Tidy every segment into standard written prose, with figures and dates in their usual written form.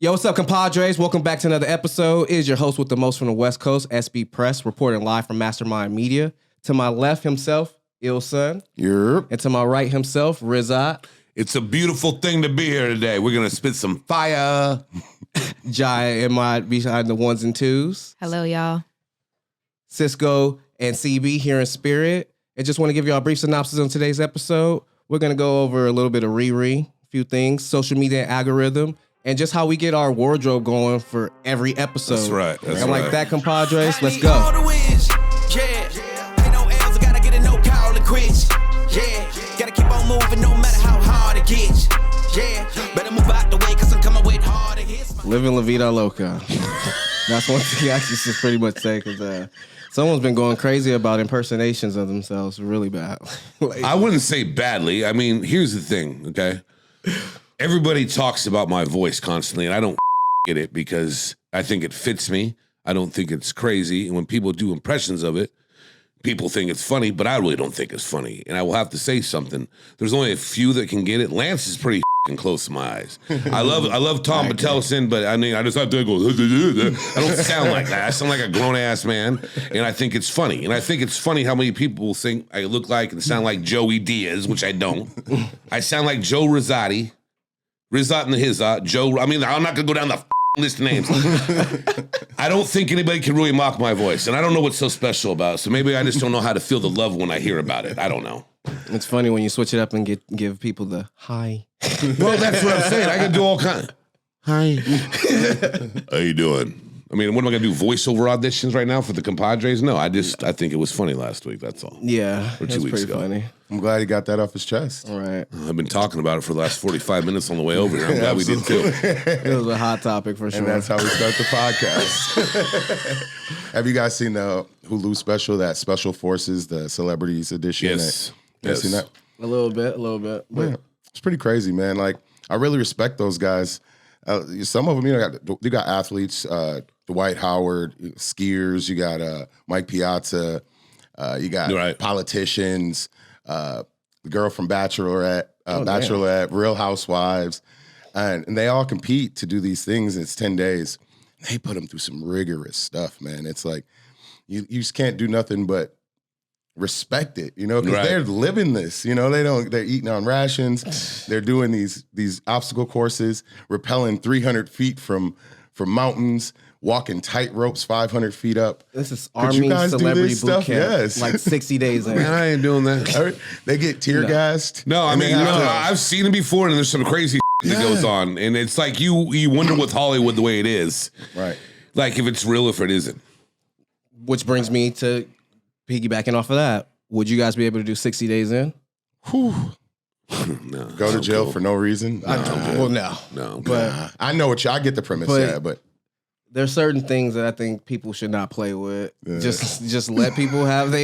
Yo, what's up, compadres? Welcome back to another episode. It is your host with the most from the West Coast, SB Press, reporting live from Mastermind Media. To my left himself, Il Sun. Yep. And to my right himself, Rizat. It's a beautiful thing to be here today. We're going to spit some fire. Jai and my behind the ones and twos. Hello, y'all. Cisco and CB here in spirit. And just want to give y'all a brief synopsis on today's episode. We're going to go over a little bit of Riri, a few things, social media algorithm, and just how we get our wardrobe going for every episode. That's right. That's and right. like that, compadres, let's go. Ain't no L's, I gotta get a no call and quit. Yeah, gotta keep on moving no matter how hard it gets. Yeah, better move out the way cause I'm coming with harder hits. Living La Vida Loca. That's one thing I just pretty much say because someone's been going crazy about impersonations of themselves really bad. I wouldn't say badly. I mean, here's the thing, okay? Everybody talks about my voice constantly, and I don't get it because I think it fits me. I don't think it's crazy. And when people do impressions of it, people think it's funny, but I really don't think it's funny. And I will have to say something. There's only a few that can get it. Lance is pretty close to my eyes. I love Tom Patelson, but I mean, I just have to go, I don't sound like that. I sound like a grown-ass man, and I think it's funny. And I think it's funny how many people think I look like and sound like Joey Diaz, which I don't. I sound like Joe Rizzotti. Rizat and the Hizat, Joe. I mean, I'm not gonna go down the list of names. I don't think anybody can really mock my voice, and I don't know what's so special about it. So maybe I just don't know how to feel the love when I hear about it. I don't know. It's funny when you switch it up and give people the hi. Well, that's what I'm saying. I can do all kinds. Hi. How you doing? I mean, what am I gonna do? Voiceover auditions right now for the compadres? No, I think it was funny last week. That's all. Yeah, Or 2 it's weeks pretty ago. funny. I'm glad he got that off his chest. All right, I've been talking about it for the last 45 minutes on the way over here. I'm glad we did too. it was a hot topic for sure. And that's how we start the podcast. Have you guys seen the Hulu special, that Special Forces, the Celebrities Edition? Yes. You guys seen that? a little bit. But Yeah. It's pretty crazy, man. Like, I really respect those guys. Some of them, you got athletes, Dwight Howard, skiers, you got Mike Piazza, you got Right. politicians, the girl from Bachelorette, damn. Real Housewives, and they all compete to do these things. It's 10 days. They put them through some rigorous stuff, man. It's like you just can't do nothing but respect it, because Right. they're living this. They're eating on rations. They're doing these obstacle courses, rappelling 300 feet from mountains, walking tight ropes 500 feet up. this is Could you Army guys do Celebrity this Boot stuff? Camp. Yes. Like 60 days in. Man, I ain't doing that. They get tear gassed. No, I and mean, they have to- I've seen it before, and there's some crazy that goes on, and it's like you wonder with Hollywood the way it is, right. like if it's real, if it isn't. Which brings me to piggybacking off of that. Would you guys be able to do 60 days in? No, Go to I'm jail cool. for no reason. Well, no. No, But I know I get the premise, But- but there's certain things that I think people should not play with. Yeah. Just let people have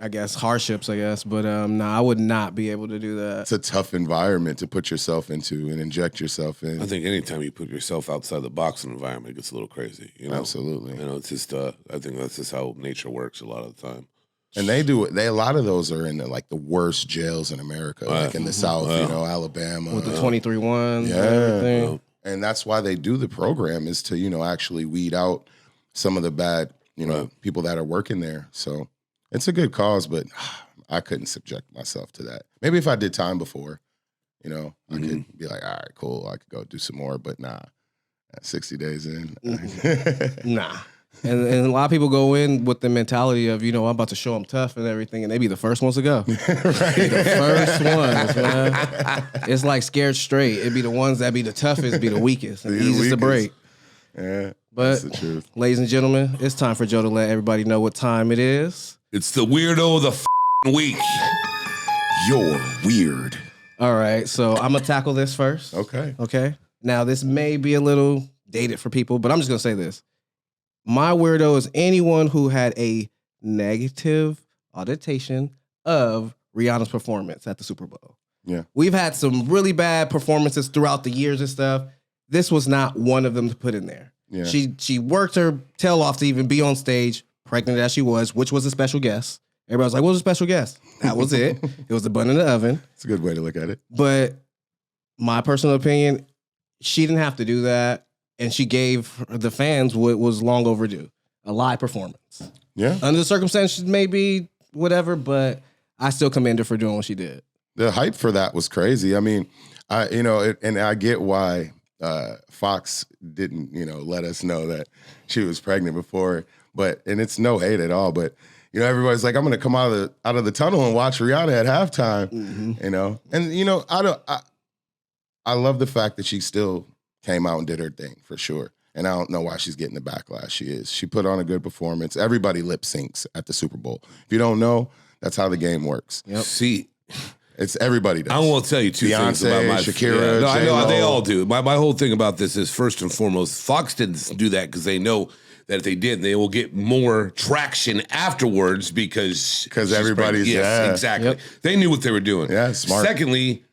I guess, hardships, But no, I would not be able to do that. it's a tough environment to put yourself into and inject yourself in. I think anytime you put yourself outside the box environment, it gets a little crazy. Absolutely. It's just. I think that's just how nature works a lot of the time. And they do it. A lot of those are in the worst jails in America, like in the South, Alabama. With the 23-1 Yeah. and everything. And that's why they do the program is to, actually weed out some of the bad, people that are working there. So it's a good cause, but I couldn't subject myself to that. Maybe if I did time before, I could be like, all right, cool. I could go do some more, but nah, 60 days in. Nah. And a lot of people go in with the mentality of, I'm about to show them tough and everything, and they be the first ones to go. Be the first ones, man. It's like scared straight. It'd be the ones that be the toughest, be the weakest, and Be the easiest to break. Yeah, But, that's the truth. ladies and gentlemen, it's time for Joe to let everybody know what time it is. It's the weirdo of the week. You're weird. All right, so I'm going to tackle this first. Okay. Now, this may be a little dated for people, but I'm just going to say this. My weirdo is anyone who had a negative auditation of Rihanna's performance at the Super Bowl. Yeah. We've had some really bad performances throughout the years and stuff. This was not one of them to put in there. Yeah. She worked her tail off to even be on stage, pregnant as she was, which was a special guest. Everybody was like, what was a special guest? That was it. It was the bun in the oven. It's a good way to look at it. But my personal opinion, she didn't have to do that, and she gave the fans what was long overdue, a live performance. Yeah. Under the circumstances, maybe whatever, but I still commend her for doing what she did. The hype for that was crazy. I mean, and I get why Fox didn't, let us know that she was pregnant before, and it's no hate at all, but everybody's like, I'm going to come out of the tunnel and watch Rihanna at halftime, and I love the fact that she still came out and did her thing for sure. And I don't know why she's getting the backlash she is. She put on a good performance. Everybody lip syncs at the Super Bowl. If you don't know, that's how the game works. Yep. See, it's everybody does. I want to tell you two things about my Shakira. No, I know J-Lo. they all do. My whole thing about this is first and foremost, Fox didn't do that because they know that if they did, they will get more traction afterwards because everybody's exactly. Yep. They knew what they were doing. Yeah, smart. Secondly,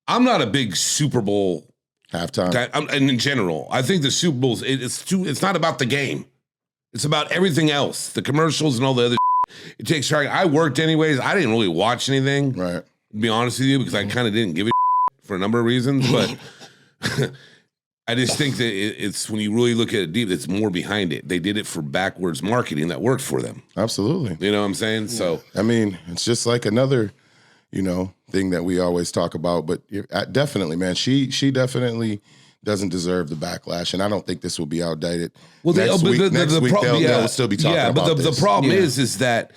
I'm not a big Super Bowl halftime. And in general, I think the Super Bowls it's not about the game. It's about everything else, the commercials and all the other. It takes track. I worked anyways. I didn't really watch anything. Right. To be honest with you, because I kind of didn't give a for a number of reasons, but I just think that it's when you really look at it deep, it's more behind it. They did it for backwards marketing that worked for them. Absolutely. You know what I'm saying? So I mean, it's just like another, thing that we always talk about. But definitely, man, she definitely doesn't deserve the backlash, and I don't think this will be outdated. Well, next week they'll still be talking about this. The problem is that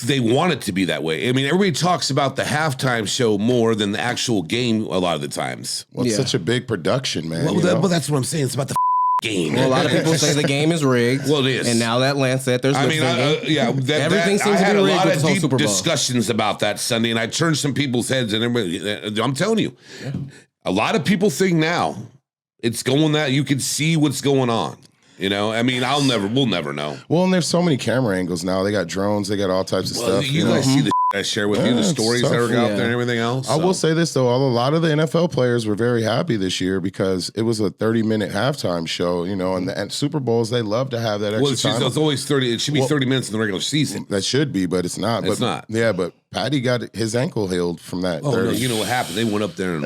they want it to be that way. I mean, everybody talks about the halftime show more than the actual game a lot of the times. Well, it's such a big production, man. Well, that's what I'm saying. It's about the game. Well, a lot of people say the game is rigged. Well, it is. And now that Lance said there's everything seems to be rigged with the whole Super Bowl. I had a lot of deep discussions about that Sunday, and I turned some people's heads, and everybody, I'm telling you, a lot of people think now it's going that you can see what's going on. I mean, we'll never know. Well, and there's so many camera angles now. They got drones, they got all types of stuff. You guys see the I share with you, the stories that are out there and everything else. I will say this, though. A lot of the NFL players were very happy this year because it was a 30-minute halftime show, and Super Bowls, they love to have that extra time. It's always 30. It should be 30 minutes in the regular season. That should be, but it's not. It's not. Yeah, but Patty got his ankle healed from that. Oh, no, you know what happened? They went up there and...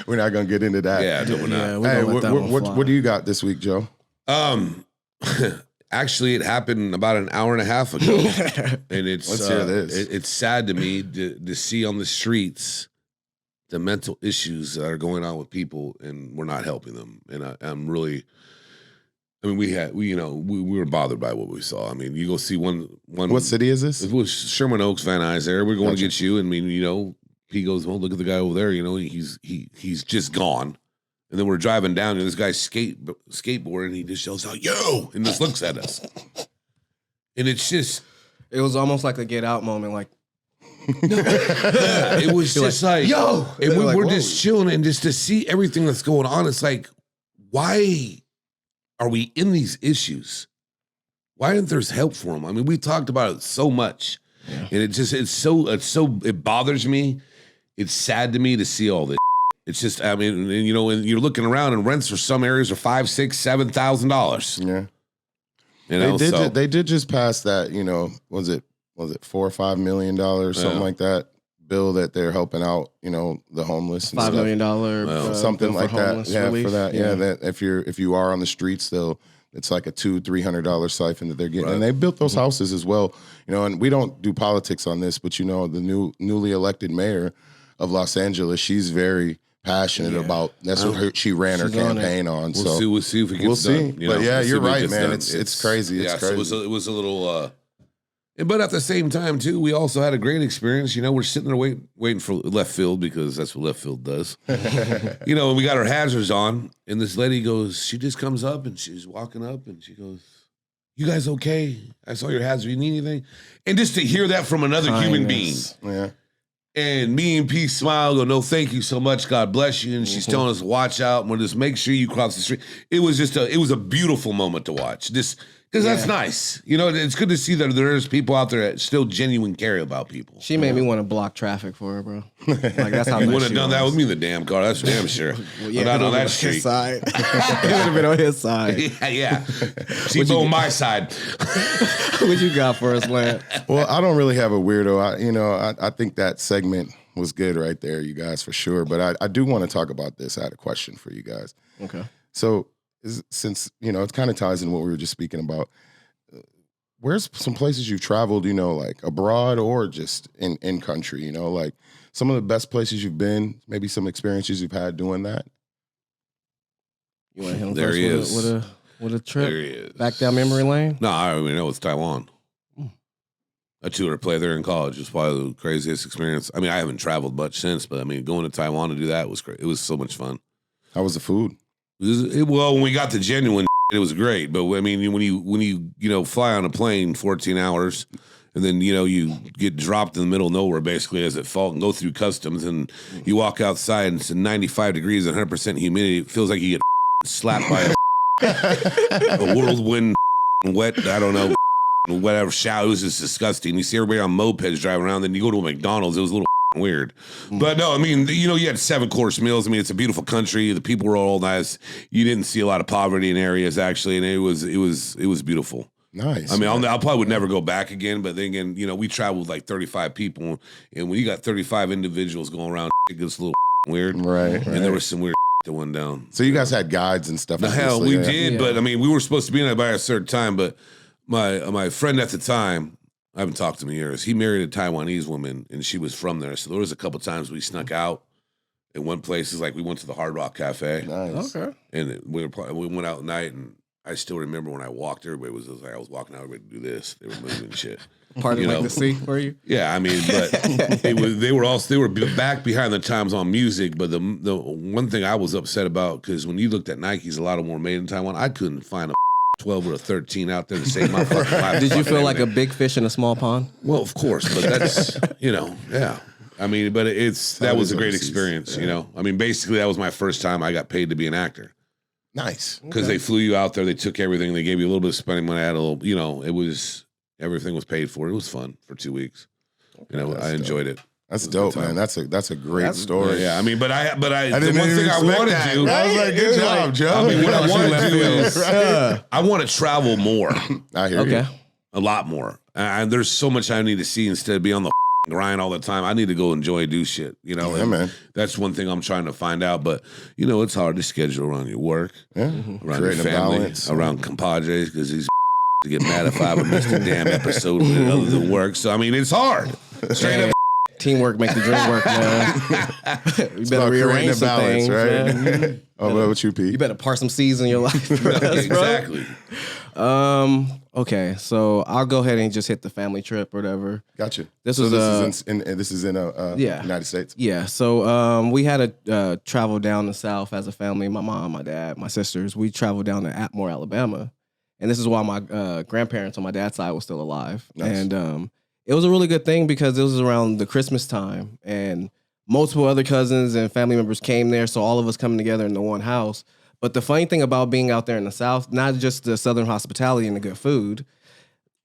We're not going to get into that. Yeah, no, we're not. Hey, what do you got this week, Joe? Actually, it happened about an hour and a half ago, and let's hear this. It's sad to me to see on the streets the mental issues that are going on with people, and we're not helping them. And I'm really, I mean, we were bothered by what we saw. I mean, you go see one. What city is this? It was Sherman Oaks, Van Nuys. There, we're going to get you. And I mean, he goes, well, look at the guy over there. He's just gone. And then we're driving down, and this guy's skateboarding, and he just yells out, "Yo!" and just looks at us. And it's just... It was almost like a Get Out moment, like... It was just like, yo! And we're just chilling, and just to see everything that's going on, it's like, why are we in these issues? Why isn't there help for them? I mean, we talked about it so much, and it bothers me. It's sad to me to see all this. It's just, I mean, and you're looking around, and rents for some areas are $5,000, $6,000, $7,000. They did just pass that. Was it $4 or $5 million, something like that bill that they're helping out. The homeless. And $5 million, something like that. Yeah, relief. for that. Yeah, that if you are on the streets, it's like a $200-$300 siphon that they're getting, and they built those houses as well. And we don't do politics on this, but the newly elected mayor of Los Angeles, she's very passionate about that's what she ran her campaign on. We'll see if it gets done. But you're right, man. It's crazy. It's crazy. So it was a little. But at the same time, too, we also had a great experience. We're sitting there waiting for left field because that's what left field does. And we got our hazards on, and this lady goes. She just comes up and she's walking up and she goes, "You guys okay? I saw your hazard. You need anything?" And just to hear that from another human being. Yeah. And me and P smile, go, "No, thank you so much. God bless you." And she's telling us, "Watch out. And we'll just make sure you cross the street." It was a beautiful moment to watch. Because that's nice. It's good to see that there's people out there that still genuine care about people. She made me want to block traffic for her, bro. Like, that's how you much would have done that with me in the damn car. That's damn sure. Not on that street. Side. It would have been on his side. Yeah. She's on my side. What you got for us, Lance? Well, I don't really have a weirdo. I think that segment was good right there, you guys, for sure. But I do want to talk about this. I had a question for you guys. Okay. So since, it kind of ties in what we were just speaking about, where's some places you've traveled, like abroad or just in country, like some of the best places you've been, maybe some experiences you've had doing that? You want to hit him There first he is. with a trip? There he is. Back down memory lane? No, I already know it's Taiwan. I toured to play there in college. It was probably the craziest experience. I mean, I haven't traveled much since, but I mean, going to Taiwan to do that was great. It was so much fun. How was the food? Well, when we got to genuine, it was great. But I mean, when you fly on a plane 14 hours, and then you get dropped in the middle of nowhere basically as it falls and go through customs, and you walk outside and it's 95 degrees, 100% humidity. It feels like you get slapped by a whirlwind, wet. I don't know. Whatever shower, it was just disgusting. You see everybody on mopeds driving around, then you go to a McDonald's, it was a little weird. But no, I mean, you had 7-course meals. I mean, it's a beautiful country. The people were all nice. You didn't see a lot of poverty in areas actually, and it was beautiful. Nice. I mean, I probably would never go back again, but then again, we traveled like 35 people, and when you got 35 individuals going around, it gets a little weird. Right. And there was some weird that went down. So you guys had guides and stuff. The hell, we did, Yeah. but I mean, we were supposed to be in it by a certain time, but my friend at the time, I haven't talked to him in years. He married a Taiwanese woman, and she was from there. So there was a couple times we snuck out and went places. Like we went to the Hard Rock Cafe, Nice. Okay. and we went out at night. And I still remember when I walked, everybody was like, I was walking out, everybody to do this. They were moving and shit. Part of like the sea for you? Yeah, I mean, but they were back behind the times on music. But the one thing I was upset about, because when you looked at Nikes, a lot of them were made in Taiwan. I couldn't find a 12 or a 13 out there to save my fucking life. Did you feel like a big fish in a small pond? Well, of course, but that's yeah. I mean, but that was a great experience. I mean, basically that was my first time I got paid to be an actor. Nice. Because they flew you out there, they took everything, they gave you a little bit of spending money. I had a little, everything was paid for. It was fun for 2 weeks. I enjoyed it. That's dope, man. That's a great story. Yeah, I mean, but I I the didn't one even thing I expect want that. to do. I was like, good job, Joe. I mean, what I want to Left do field, is right? I want to travel more, I hear Okay. you. a lot more. And there's so much I need to see instead of being on the grind all the time. I need to go enjoy, do shit. Yeah, and man. that's one thing I'm trying to find out. But it's hard to schedule around your work, Yeah. around your Creating a family, balance. around ComPODres, because these to get mad if I would miss the damn episode other than work. So I mean, it's hard. Straight up. Teamwork make the dream work, man. You better about rearrange creating a some balance, things, right? man. Oh, what about you, Pete? You better part some seeds in your life. Exactly. Okay, so I'll go ahead and just hit the family trip or whatever. Gotcha. This so was, this is in yeah. United States. Yeah, so we had to travel down the south as a family. My mom, my dad, my sisters. We traveled down to Atmore, Alabama, and this is while my grandparents on my dad's side were still alive. Nice. And it was a really good thing because it was around the Christmas time, and multiple other cousins and family members came there, so all of us coming together in the one house. But the funny thing about being out there in the South, not just the Southern hospitality and the good food,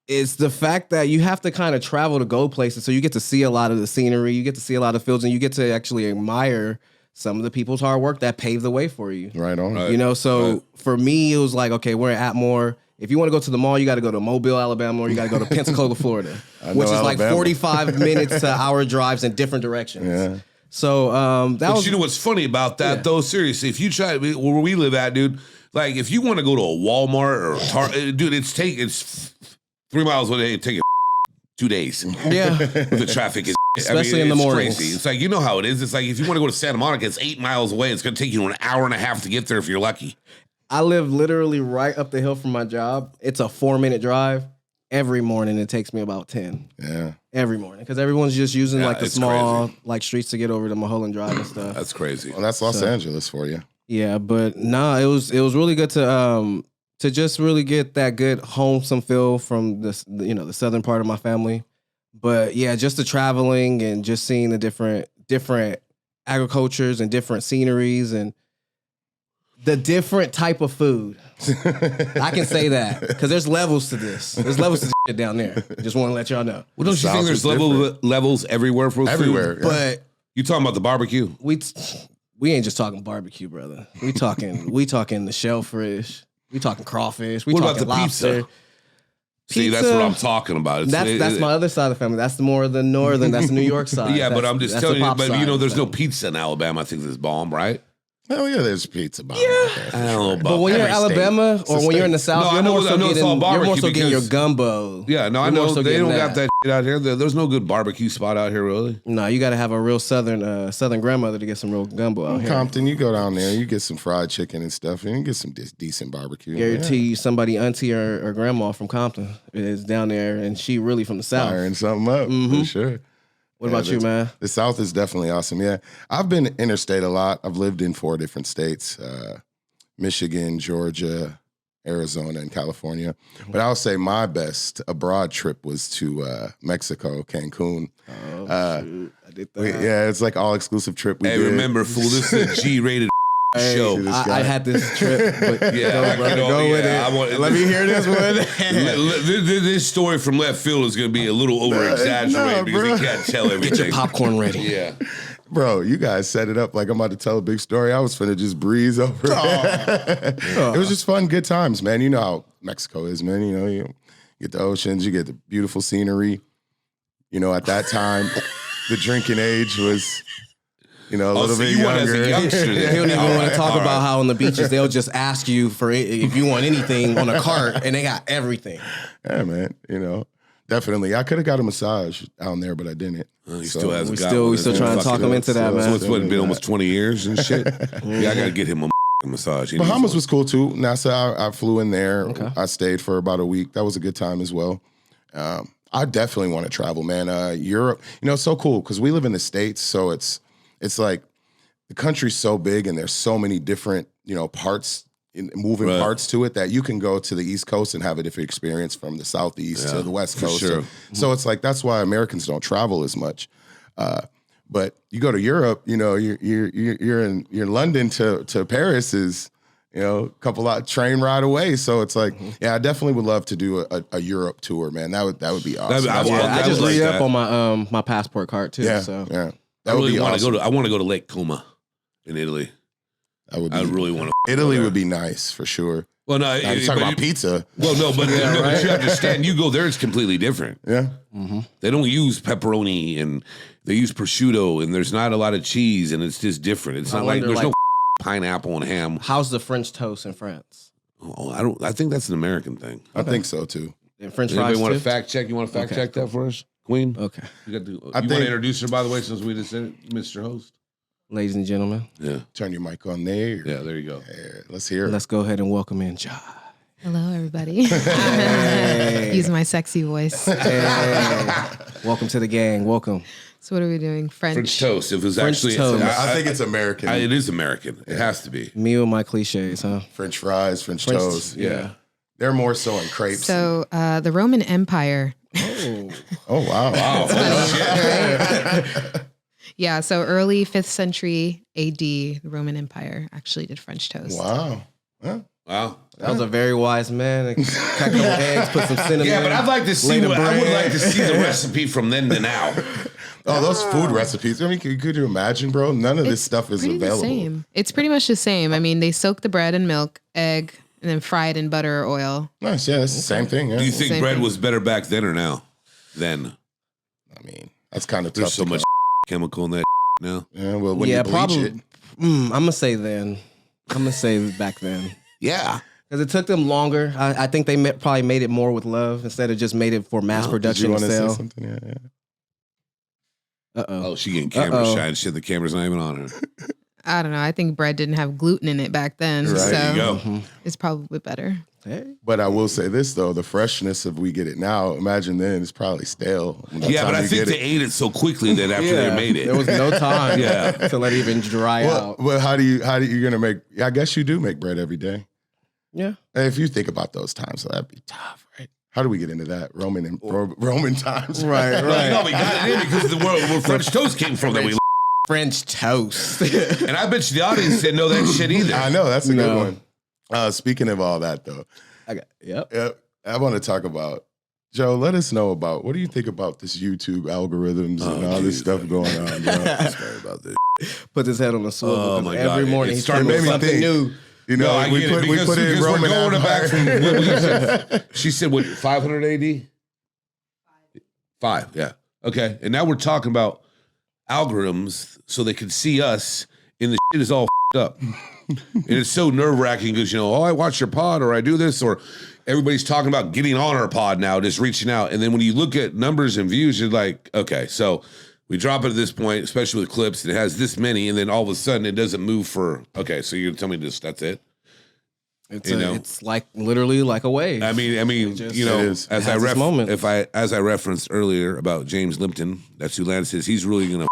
is the fact that you have to kind of travel to go places. So you get to see a lot of the scenery, you get to see a lot of fields, and you get to actually admire some of the people's hard work that paved the way for you. Right on. Right. So for me, it was like, okay, we're at Atmore. If you want to go to the mall, you got to go to Mobile, Alabama, or you got to go to Pensacola, Florida, which is like Alabama. 45 minutes to hour drives in different directions. Yeah. So that was. But you know what's funny about that, though? Seriously, if you try where we live at, dude, like if you want to go to a Walmart or dude, it's 3 miles away. It take 2 days. Yeah. The traffic is Especially in the it's mornings. crazy. It's like you know how it is. It's like if you want to go to Santa Monica, it's 8 miles away. It's going to take you an hour and a half to get there if you're lucky. I live literally right up the hill from my job. It's a 4-minute drive. Every morning it takes me about 10. Yeah. Every morning. Because everyone's just using Yeah, like the it's small crazy. like streets to get over to Mulholland Drive and stuff. That's crazy. Well, that's Los Angeles for you. Yeah, but nah, it was really good to just really get that good wholesome feel from the southern part of my family. But yeah, just the traveling and just seeing the different agricultures and different sceneries and the different type of food. I can say that because there's levels to this. There's levels to shit down there. Just want to let y'all know. Well, don't you think South there's is levels everywhere for Everywhere. food? Yeah. But You talking about the barbecue? we ain't just talking barbecue, brother. We talking the shellfish. We talking crawfish. We What about talking the lobster. pizza? See, that's what I'm talking about. That's my other side of the family. That's more the northern. That's the New York side. Yeah, but I'm just telling you. But side, there's no pizza in Alabama. I think this bomb, right? Oh yeah, there's pizza bomb. Yeah. I don't know about But when you're in Alabama or when you're in the South, you're more so getting your gumbo. Yeah, no, I know they don't got that shit out here. There's no good barbecue spot out here, really. No, you got to have a real southern grandmother to get some real gumbo out here. Compton, you go down there, you get some fried chicken and stuff, and you get some decent barbecue. Guarantee you somebody, auntie or grandma from Compton is down there, and she really from the South. Firing something up, for sure. What about you, man? The South is definitely awesome. Yeah, I've been interstate a lot. I've lived in 4 different states: Michigan, Georgia, Arizona, and California. But I'll say my best abroad trip was to Mexico, Cancun. Oh, shoot. I did that. Yeah, it's like all exclusive trip. We did. Remember, fool, this is a G-rated show. I had this trip, but Yeah, go with it. Let me hear this one. This story from left field is going to be a little over-exaggerated because he can't tell everything. Get your popcorn ready. Yeah. Bro, you guys set it up like I'm about to tell a big story. I was finna just breeze over it. It was just fun, good times, man. You know how Mexico is, man. You get the oceans, you get the beautiful scenery. At that time, the drinking age was, a little bit younger. As a youngster, He don't even want to talk about how on the beaches they'll just ask you for if you want anything on a cart, and they got everything. Yeah, man. Definitely. I could have got a massage down there, but I didn't. He still hasn't got we one. still trying to talk him into that, man. So it's been almost 20 years and shit. Yeah, I got to get him a massage. Bahamas was cool too. NASA, I flew in there. Okay. I stayed for about a week. That was a good time as well. I definitely want to travel, man. Europe, it's so cool because we live in the States, so it's like the country's so big and there's so many different, parts, moving parts to it that you can go to the East Coast and have a different experience from the Southeast to the West Coast. Sure. So it's like that's why Americans don't travel as much. But you go to Europe, you're in London to Paris is a couple of train ride away. So it's like, I definitely would love to do a Europe tour, man. That would be awesome. I just re-up on my passport card too. Yeah, So yeah. I really want to go I want to go to Lake Como in Italy. I really want to. Italy would be nice for sure. Well, no, you talk about pizza. Well, no, but but you understand. You go there, it's completely different. Yeah, they don't use pepperoni and they use prosciutto, and there's not a lot of cheese, and it's just different. It's not like there's no pineapple and ham. How's the French toast in France? Oh, I think that's an American thing. I think so too. And French Anybody fries want too? to fact check? You want to fact check that for us, Queen? Okay, You want to introduce her, by the way, since we just said it, Mr. Host. ladies and gentlemen, Yeah, Turn your mic on there. yeah. There you go. Yeah, let's hear it. let's go ahead and welcome in Jai. Hello, everybody. Use my sexy voice. Hey, welcome to the gang. Welcome. So what are we doing? French toast. If it was French actually, toast. I think it's American. it is American. It has to be. Me with my cliches, huh? French fries, French toast. Yeah. They're more so in crepes. So the Roman Empire. Oh wow! Yeah, so early 5th century AD, the Roman Empire actually did French toast. Wow. Huh? Wow. That was a very wise man. Crack a couple eggs, put some cinnamon. Yeah, but I'd like to see. lay the I would bread. like to see the recipe from then to now. Oh, those food recipes. I mean, could you imagine, bro? None of this stuff is Pretty available. the same. It's pretty much the same. I mean, they soak the bread in milk, egg, and then fry it in butter or oil. Nice. Yeah, it's the same thing. Yeah. Do you think Same bread thing. was better back then or now? Then I mean, that's kind of tough. there's so to much call. chemical in that now. Yeah. Well, when you bleach probably. it, I'm gonna say then. I'm gonna say back then. Yeah. Because it took them longer. I think they probably made it more with love instead of just made it for mass did you production want to to say sell. something? Yeah. Uh-oh. Oh, she getting camera shy and shit. The camera's not even on her. I don't know. I think bread didn't have gluten in it back then. Right. So There you go. it's probably better. Hey. But I will say this though: the freshness of we get it now. Imagine then it's probably stale. By the Yeah, time but I you think get they ate it so quickly that after they made it. There was no time Yeah. to let it even dry out. Well, how do you gonna make? I guess you do make bread every day. Yeah. If you think about those times, so that'd be tough, right? How do we get into that Roman times? Right, right. No, we got it in because the world where French toast came from. That we French toast. and I bet you the audience didn't know that shit either. I know that's a No. good one. Speaking of all that, though, Yep. I want to talk about Joe. Let us know about what do you think about this YouTube algorithms and all this stuff going on, bro? Sorry about this. Put his head on the swivel. Oh, 'cause my every God. morning It he's started trying to making me something think. new. You know, I get it, we put it in because Roman we're going back from Empire. what we said. She said, what, 500 AD? 5, yeah. Okay. And now we're talking about algorithms so they can see us, and the shit is all up. And it's so nerve-wracking because, oh, I watch your pod, or I do this, or everybody's talking about getting on our pod now, just reaching out. And then when you look at numbers and views, you're like, okay, so we drop it at this point, especially with clips, it has this many, and then all of a sudden it doesn't move for, okay, so you're telling me that's it? It's like literally like a wave. I mean, as I referenced earlier about James Lipton, that's who Lance is. He's really gonna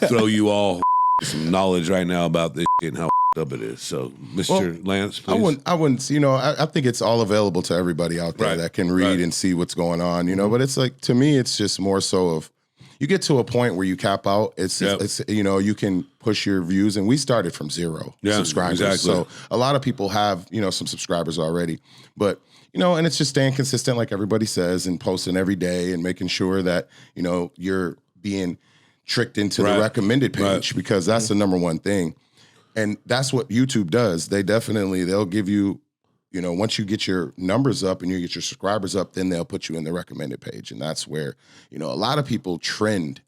throw you all some knowledge right now about this shit and how up it is. So, Mr. Lance, please. I wouldn't. I think it's all available to everybody out there that can read and see what's going on. But it's like, to me, it's just more so of, you get to a point where you cap out. It's you can push your views, and we started from 0 subscribers. Exactly. So a lot of people have some subscribers already, but and it's just staying consistent, like everybody says, and posting every day and making sure that you're being tricked into the recommended page, because that's the number one thing, and that's what YouTube does. They'll give you. Once you get your numbers up and you get your subscribers up, then they'll put you in the recommended page. And that's where, a lot of people trend,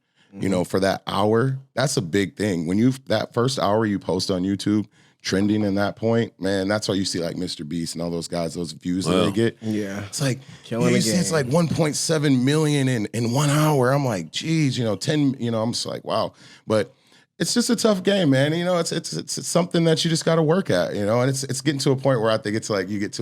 for that hour. That's a big thing. When that first hour you post on YouTube, trending in that point, man, that's why you see like Mr. Beast and all those guys, those views that they get. Yeah. It's like, killing it's like 1.7 million in 1 hour. I'm like, geez, 10, I'm just like, wow. But it's just a tough game, man. It's something that you just got to work at, and it's getting to a point where I think it's like it's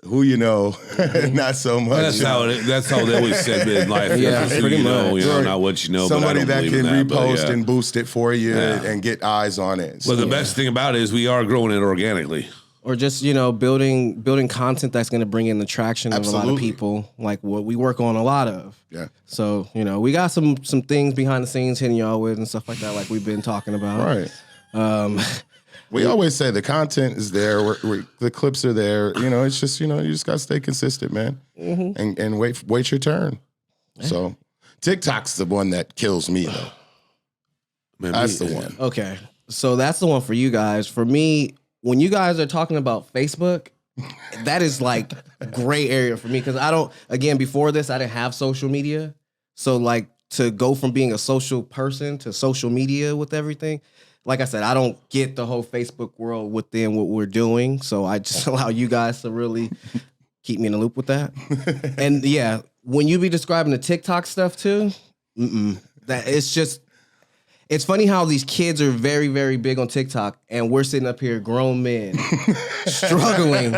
who not so much. That's how they always said in life. Yeah, pretty much. Not what you know. Somebody but I don't that can believe in repost and boost it for you and get eyes on it. Well, the best thing about it is we are growing it organically. Or just, building content that's going to bring in the traction of a lot of people, like what we work on a lot of. Yeah. So, we got some things behind the scenes hitting y'all with and stuff like that, like we've been talking about. Right. We always say the content is there, the clips are there. It's just, you just got to stay consistent, man, and wait your turn. So TikTok's the one that kills me, though. Man, that's the one. Okay. So that's the one for you guys. For me, when you guys are talking about Facebook, that is like gray area for me, because before this, I didn't have social media. So like to go from being a social person to social media with everything, like I said, I don't get the whole Facebook world within what we're doing. So I just allow you guys to really keep me in the loop with that. And yeah, when you be describing the TikTok stuff too, that it's just, it's funny how these kids are very, very big on TikTok, and we're sitting up here, grown men, struggling.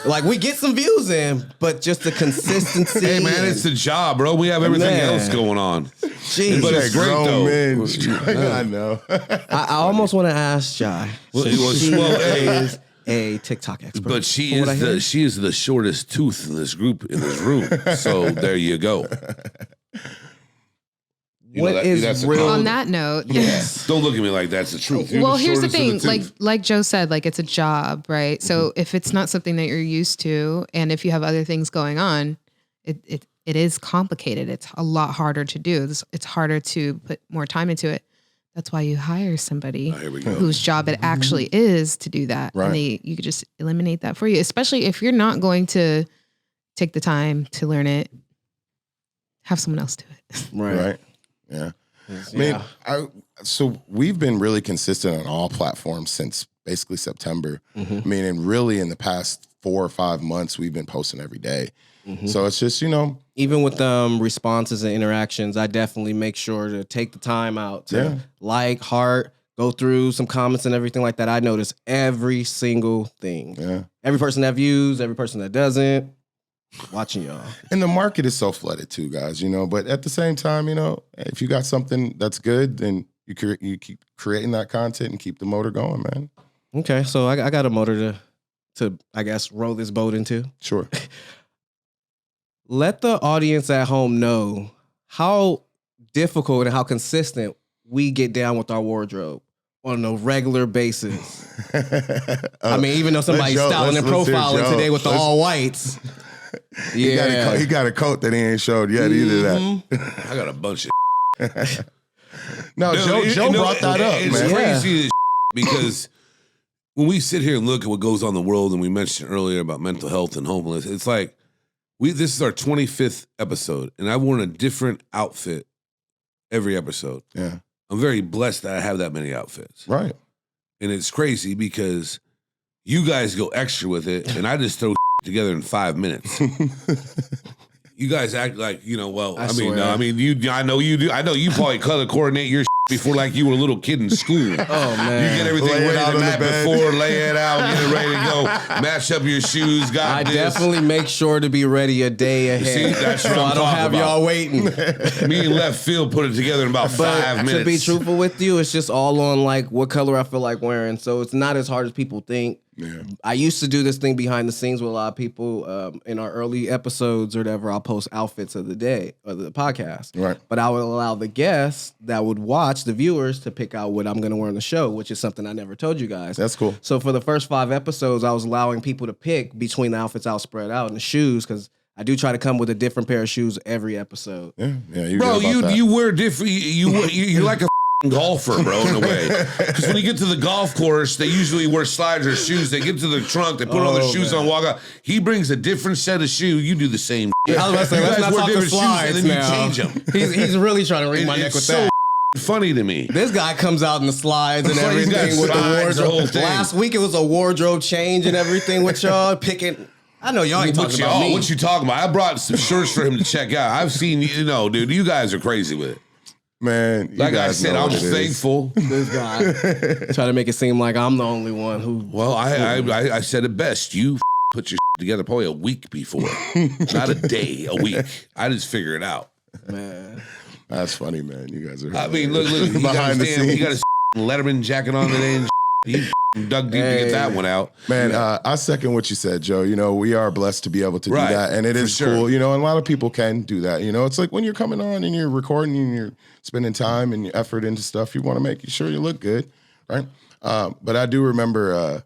Like, we get some views in, but just the consistency. Hey, man, it's the job, bro. We have everything else going on. Jeez. But it's great, though. Men. I know. I almost want to ask Jai. She is a TikTok expert. But she is the shortest tooth in this room. So there you go. What is real? On that note, yes. Don't look at me like that's the truth. Well, here's the thing. Like Joe said, like it's a job, right? So if it's not something that you're used to, and if you have other things going on, it is complicated. It's a lot harder to do. It's harder to put more time into it. That's why you hire somebody whose job it actually is to do that. Right. And you could just eliminate that for you, especially if you're not going to take the time to learn it. Have someone else do it. Right. Yeah. So we've been really consistent on all platforms since basically September. And really in the past 4 or 5 months, we've been posting every day. So it's just, even with responses and interactions, I definitely make sure to take the time out to like, heart, go through some comments and everything like that. I notice every single thing. Yeah. Every person that views, every person that doesn't. Watching y'all. And the market is so flooded too, guys, but at the same time, if you got something that's good, then you keep creating that content and keep the motor going, man. Okay, so I got a motor to I guess row this boat into. Sure. Let the audience at home know how difficult and how consistent we get down with our wardrobe on a regular basis. I mean, even though somebody's styling and profiling today with the all whites. Yeah, he got a coat that he ain't showed yet either. That I got a bunch of. No, Joe brought that up, it's man. crazy because when we sit here and look at what goes on in the world, and we mentioned earlier about mental health and homeless, it's like this is our 25th episode, and I've worn a different outfit every episode. Yeah. I'm very blessed that I have that many outfits. Right. And it's crazy because you guys go extra with it, and I just throw together in 5 minutes. You guys act like, I know you do. I know you probably color coordinate your before like you were a little kid in school. Oh, man. You get everything ready the night before, lay it out, get it ready to go, match up your shoes, I definitely make sure to be ready a day ahead. See, that's what so I'm I don't have talking y'all waiting. Me and Left Field put it together in about 5 minutes. To be truthful with you, it's just all on like what color I feel like wearing. So it's not as hard as people think. Yeah. I used to do this thing behind the scenes with a lot of people. In our early episodes or whatever, I'll post outfits of the day or the podcast. Right. But I would allow the guests that would watch, the viewers, to pick out what I'm going to wear on the show, which is something I never told you guys. That's cool. So for the first 5 episodes, I was allowing people to pick between the outfits I'll spread out and the shoes, because I do try to come with a different pair of shoes every episode. Yeah. Bro, you wear different. You're like a golfer, bro, in a way. Because when you get to the golf course, they usually wear slides or shoes. They get to the trunk, they put all their shoes on, walk out. He brings a different set of shoes. You do the same. I was about to say, let's not talk the slides and then now. you change them. He's really trying to wring my neck with that. Funny to me. This guy comes out in the slides and It's like he's got everything with the slides, the wardrobe. whole thing. Last week it was a wardrobe change and everything with y'all picking. I know y'all ain't talking about me. What you talking about? I brought some shirts for him to check out. I've seen, dude, you guys are crazy with it. Man, like I said, I'm thankful. This guy try to make it seem like I'm the only one who. Well, I said it best. You put your together probably a week before, not a day, a week. I just figure it out. Man, that's funny, man. You guys are. I mean, look, he behind the scenes. He got his Letterman jacket on today, and he dug deep to get that one out. Man, I second what you said, Joe. We are blessed to be able to do that, and it is cool. And a lot of people can do that. It's like when you're coming on and you're recording and you're spending time and your effort into stuff, you want to make sure you look good, right? But I do remember,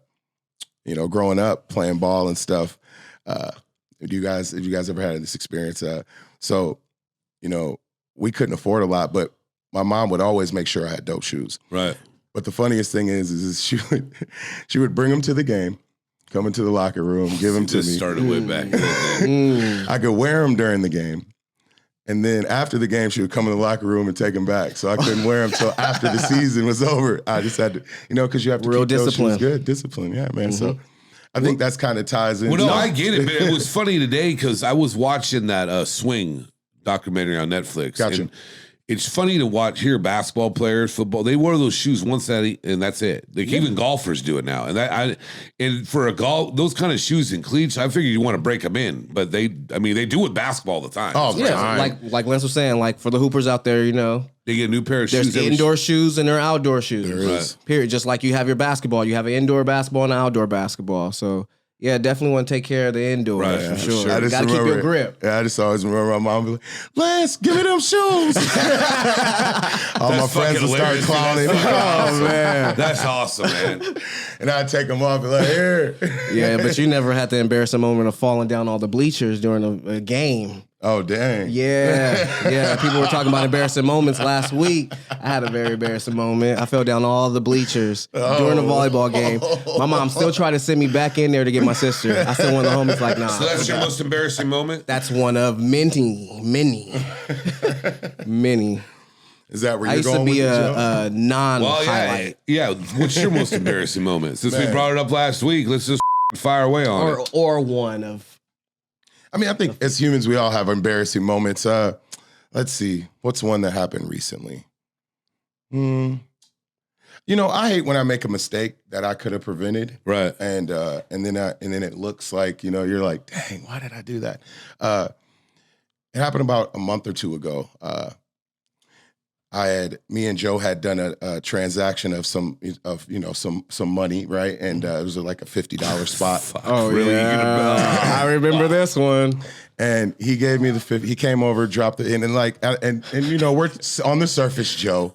growing up playing ball and stuff. Have you guys ever had this experience? So, we couldn't afford a lot, but my mom would always make sure I had dope shoes. Right. But the funniest thing is she would bring them to the game, come into the locker room, give them to me. Started way back. I could wear them during the game. And then after the game, she would come in the locker room and take them back. So I couldn't wear them until after the season was over. I just had to, because you have to keep discipline. Those shoes good. Discipline, yeah, man. So I think that's kind of ties in. Well, no, I get it, but it was funny today because I was watching that Swing documentary on Netflix. Gotcha. And it's funny to hear basketball players, football. They wear those shoes once and that's it. Like even golfers do it now. And for those kind of shoes and cleats, I figured you want to break them in, but they do it basketball all the time. Oh, yeah, like Lance was saying, like for the hoopers out there, they get a new pair of there's shoes. There's indoor shoes and there are outdoor shoes. There is. Period. Just like you have your basketball, you have an indoor basketball and an outdoor basketball. So. Yeah, definitly want to take care of the indoors for sure. I just gotta keep your grip. Yeah, I just always remember my mom be like, "Lance, give me them shoes." All my friends would start clowning. Oh man, that's awesome, man. And I'd take them off and like, here. Yeah, but you never had the embarrassing moment of falling down all the bleachers during a game. Oh, dang. Yeah. People were talking about embarrassing moments last week. I had a very embarrassing moment. I fell down all the bleachers during a volleyball game. My mom still tried to send me back in there to get my sister. I still one of the homies like, nah. So that's your most embarrassing moment? That's one of many. Is that where I you're used to going be with a non-highlight. Yeah. What's your most embarrassing moment? Since we brought it up last week, let's just fire away on it. Or one of. I think as humans, we all have embarrassing moments. Let's see. What's one that happened recently? I hate when I make a mistake that I could have prevented. Right. And then it looks like, you're like, dang, why did I do that? It happened about a month or two ago. Me and Joe had done a transaction of some money, right? And it was like a $50 spot. Oh, really? Yeah. I remember this one. And he gave me the 50. He came over, dropped it in, and we're on the surface, Joe.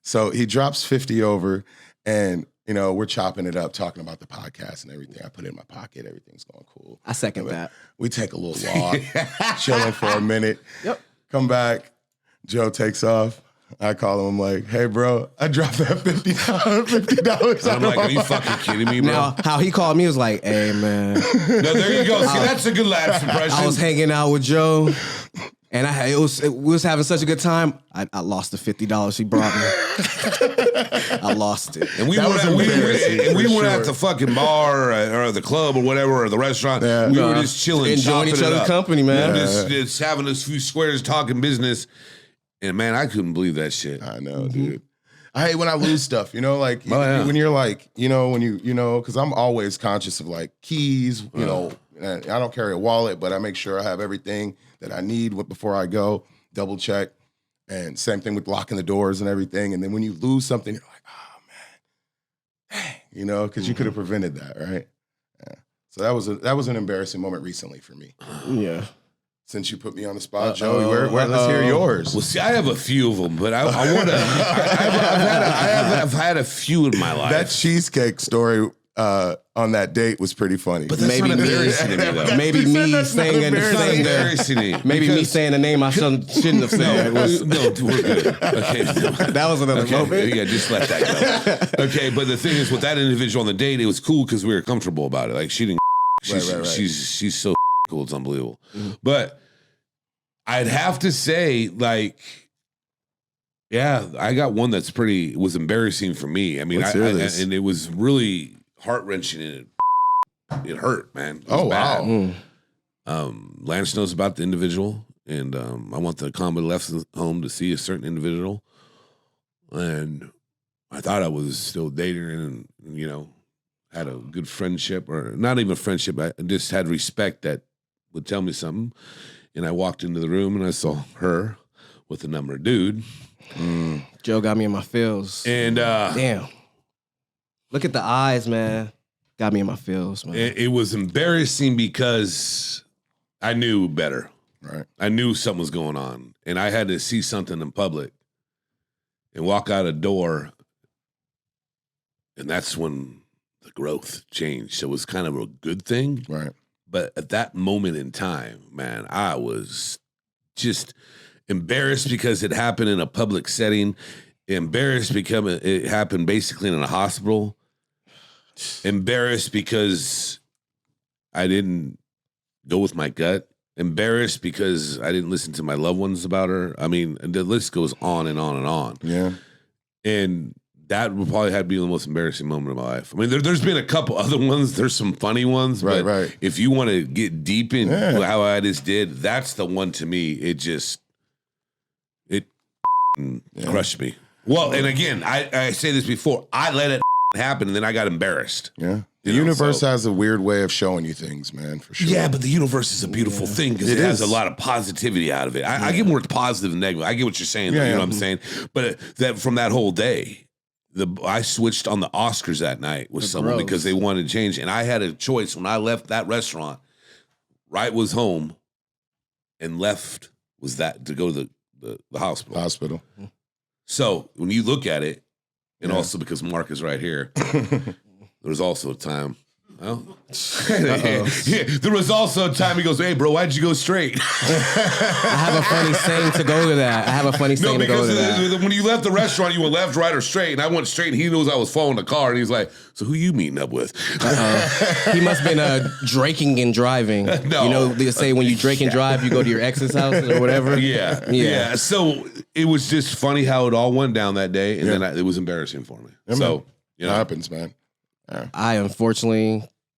So he drops 50 over, and we're chopping it up, talking about the podcast and everything. I put it in my pocket. Everything's going cool. I second that. We take a little walk, chilling for a minute. Yep. Come back. Joe takes off. I call him. I'm like, hey, bro, I dropped that $50. I'm like, are you fucking kidding me, bro? Now, how he called me was like, hey, man, No, there you go. See, that's a good laugh impression. I was hanging out with Joe, and we was having such a good time. I lost the $50 he brought me. I lost it. And we were at the fucking bar or the club or whatever, or the restaurant. Yeah. We were just chilling, enjoying each other's company, man. Just having a few squares, talking business. And man, I couldn't believe that shit. I know, dude. I hate when I lose stuff, like when you're like, because I'm always conscious of like keys, and I don't carry a wallet, but I make sure I have everything that I need before I go, double check. And same thing with locking the doors and everything. And then when you lose something, you're like, oh man, dang, because you could have prevented that, right? Yeah. So that was an embarrassing moment recently for me. Yeah. Since you put me on the spot, Joey, let's hear yours. Well, see, I have a few of them, but I want to. I've had a few in my life. That cheesecake story on that date was pretty funny. But that's not embarrassing to me, though. Maybe me saying me saying the name I shouldn't have said. No, we're good. Okay, that was another moment. Yeah, just let that go. Okay, but the thing is, with that individual on the date, it was cool because we were comfortable about it. Like she didn't. She's so cool. It's unbelievable. Mm-hmm. But I'd have to say, like, yeah, I got one that's was embarrassing for me. I mean, and it was really heart-wrenching, and it hurt, man. It was bad. Wow. Lance knows about the individual, and I went to the ComPODres home to see a certain individual, and I thought I was still dating her and, had a good friendship, or not even friendship. I just had respect that would tell me something. And I walked into the room and I saw her with another dude. Joe got me in my feels. And damn. Look at the eyes, man. Got me in my feels, man. It was embarrassing because I knew better. Right. I knew something was going on. And I had to see something in public and walk out a door. And that's when the growth changed. So it was kind of a good thing. Right. But at that moment in time, man, I was just embarrassed because it happened in a public setting, embarrassed because it happened basically in a hospital, embarrassed because I didn't go with my gut, embarrassed because I didn't listen to my loved ones about her. I mean, the list goes on and on and on. Yeah. And that would probably have to be the most embarrassing moment of my life. I mean, there's been a couple other ones. There's some funny ones. But right. If you want to get deep in how I just did, that's the one to me. It crushed me. Well, and again, I say this before. I let it happen, and then I got embarrassed. Yeah. The universe has a weird way of showing you things, man, for sure. Yeah, but the universe is a beautiful thing because it has a lot of positivity out of it. I get more positive than negative. I get what you're saying. You know what I'm saying? But from that whole day, I switched on the Oscars that night with someone because they wanted to change. And I had a choice when I left that restaurant. Right was home, and left was that to go to the hospital. So when you look at it, and also because Mark is right here, there was also a time. Well, there was also a time he goes, "Hey, bro, why'd you go straight?" I have a funny saying to go to that. When you left the restaurant, you went left, right, or straight, and I went straight. And he knows I was following the car, and he's like, "So who you meeting up with?" He must have been drinking and driving. No. They say when you drink and drive, you go to your ex's house or whatever. Yeah. So it was just funny how it all went down that day, and then it was embarrassing for me. So it happens, man.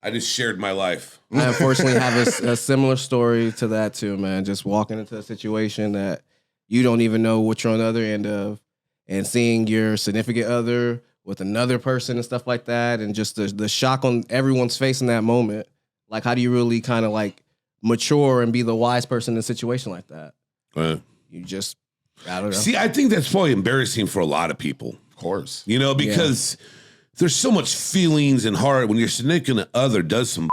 I just shared my life. I unfortunately have a similar story to that too, man. Just walking into a situation that you don't even know what you're on the other end of, and seeing your significant other with another person and stuff like that, and just the shock on everyone's face in that moment. Like, how do you really kind of like mature and be the wise person in a situation like that? You just, I don't know. See, I think that's probably embarrassing for a lot of people. Of course. Because there's so much feelings and heart when your significant other does some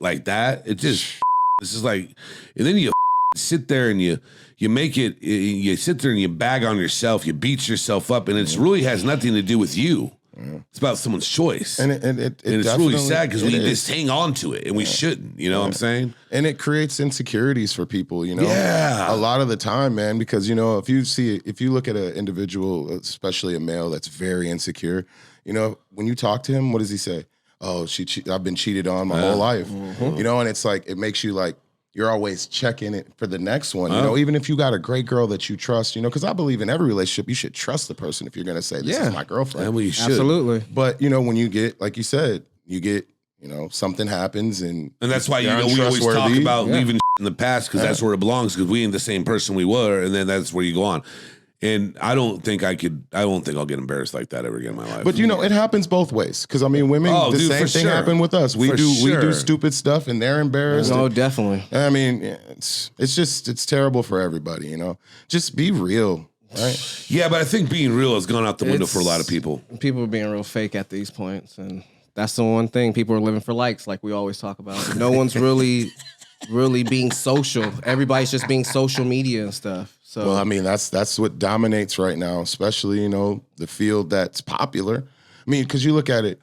like that. It's just like, and then you sit there and you make it, you sit there and you bag on yourself, you beat yourself up, and it really has nothing to do with you. It's about someone's choice. And it's really sad because we is. just hang on to it and we shouldn't. You know what I'm saying? And it creates insecurities for people, you know? Yeah. A lot of the time, man, because, you know, if you look at an individual, especially a male that's very insecure, you know, when you talk to him, what does he say? Oh, I've been cheated on my whole life. You know, and it's like, it makes you like, you're always checking it for the next one, you know, even if you got a great girl that you trust, you know, because I believe in every relationship, you should trust the person if you're going to say, this is my girlfriend. Well, you should. Absolutely. But, you know, when you get, like you said, you know, something happens and that's why, you you're know, we always talk untrustworthy. about leaving in the past because that's where it belongs because we ain't the same person we were. And then that's where you go on. And I don't think I'll get embarrassed like that ever again in my life. But you know, it happens both ways. Because I mean, women, the same thing happened with us. We do stupid stuff, and they're embarrassed. No, definitely. I mean, it's terrible for everybody. You know, just be real, right? Yeah, but I think being real has gone out the window for a lot of people. People are being real fake at these points, and that's the one thing. People are living for likes, like we always talk about. No one's really being social. Everybody's just being social media and stuff. So, well, I mean, that's what dominates right now, especially, you know, the field that's popular. I mean, because you look at it,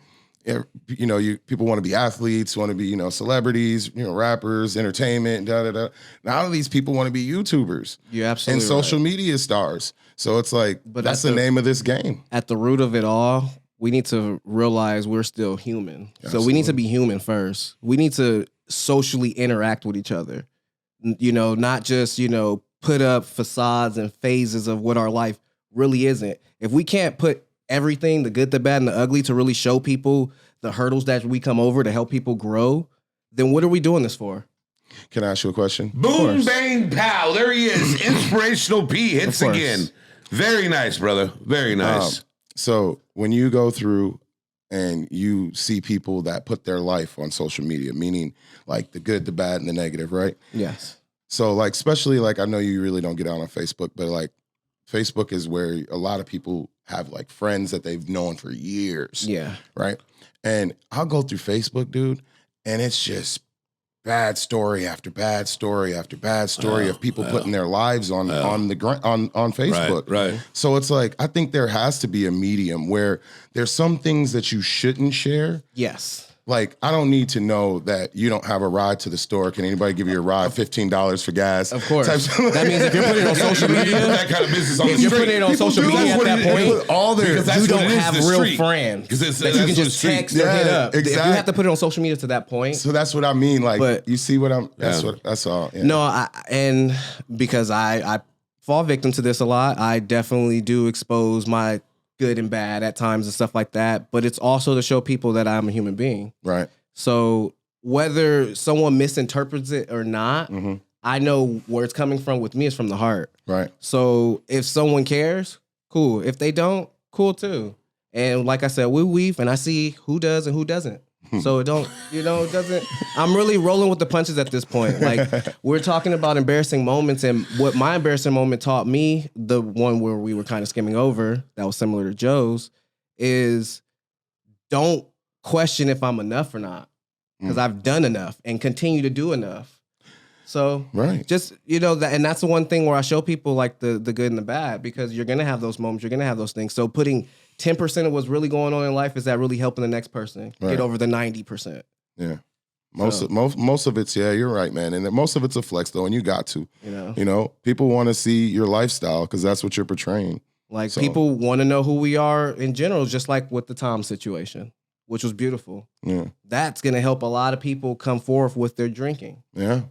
you know, people want to be athletes, want to be, you know, celebrities, you know, rappers, entertainment, Now all these people want to be YouTubers. You're absolutely and social right. media stars. So it's like, But that's the name of this game. At the root of it all, we need to realize we're still human. Absolutely. So we need to be human first. We need to socially interact with each other. You know, not just, you know, put up facades and phases of what our life really isn't. If we can't put everything, the good, the bad, and the ugly, to really show people the hurdles that we come over to help people grow, then what are we doing this for? Can I ask you a question? Boom, bang, pow. There he is. Inspirational P hits again. Very nice, brother. Very nice. So when you go through and you see people that put their life on social media, meaning like the good, the bad, and the negative, right? Yes. So like, especially like, I know you really don't get out on Facebook, but like Facebook is where a lot of people have like friends that they've known for years. Yeah. Right. And I'll go through Facebook, dude, and it's just bad story after bad story after bad story of people putting their lives on Facebook. Right. So it's like, I think there has to be a medium where there's some things that you shouldn't share. Yes. Like, I don't need to know that you don't have a ride to the store. Can anybody give you a ride? $15 for gas. Of course. That means if you're putting it on social media, that kind of business on the if you're street. putting it on social media at that point, all their, you don't have real friends that you can just text or hit up. Exactly. If you have to put it on social media to that point. So that's what I mean. Like, but, you see what I'm, that's all. Yeah. No, and because I fall victim to this a lot, I definitely do expose my good and bad at times and stuff like that. But it's also to show people that I'm a human being. Right. So whether someone misinterprets it or not, I know where it's coming from. With me, it's from the heart. Right. So if someone cares, cool. If they don't, cool too. And like I said, we weave and I see who does and who doesn't. So it doesn't, I'm really rolling with the punches at this point. Like, we're talking about embarrassing moments, and what my embarrassing moment taught me, the one where we were kind of skimming over, that was similar to Joe's, is don't question if I'm enough or not, because I've done enough and continue to do enough. So just, that, and that's the one thing where I show people like the good and the bad, because you're going to have those moments, you're going to have those things. So putting 10% of what's really going on in life, is that really helping the next person get over the 90%? Yeah. Most of it's, you're right, man. And most of it's a flex though. And you got to, people want to see your lifestyle because that's what you're portraying. Like, people want to know who we are in general, just like with the Tom situation, which was beautiful. Yeah. That's going to help a lot of people come forth with their drinking. Yeah.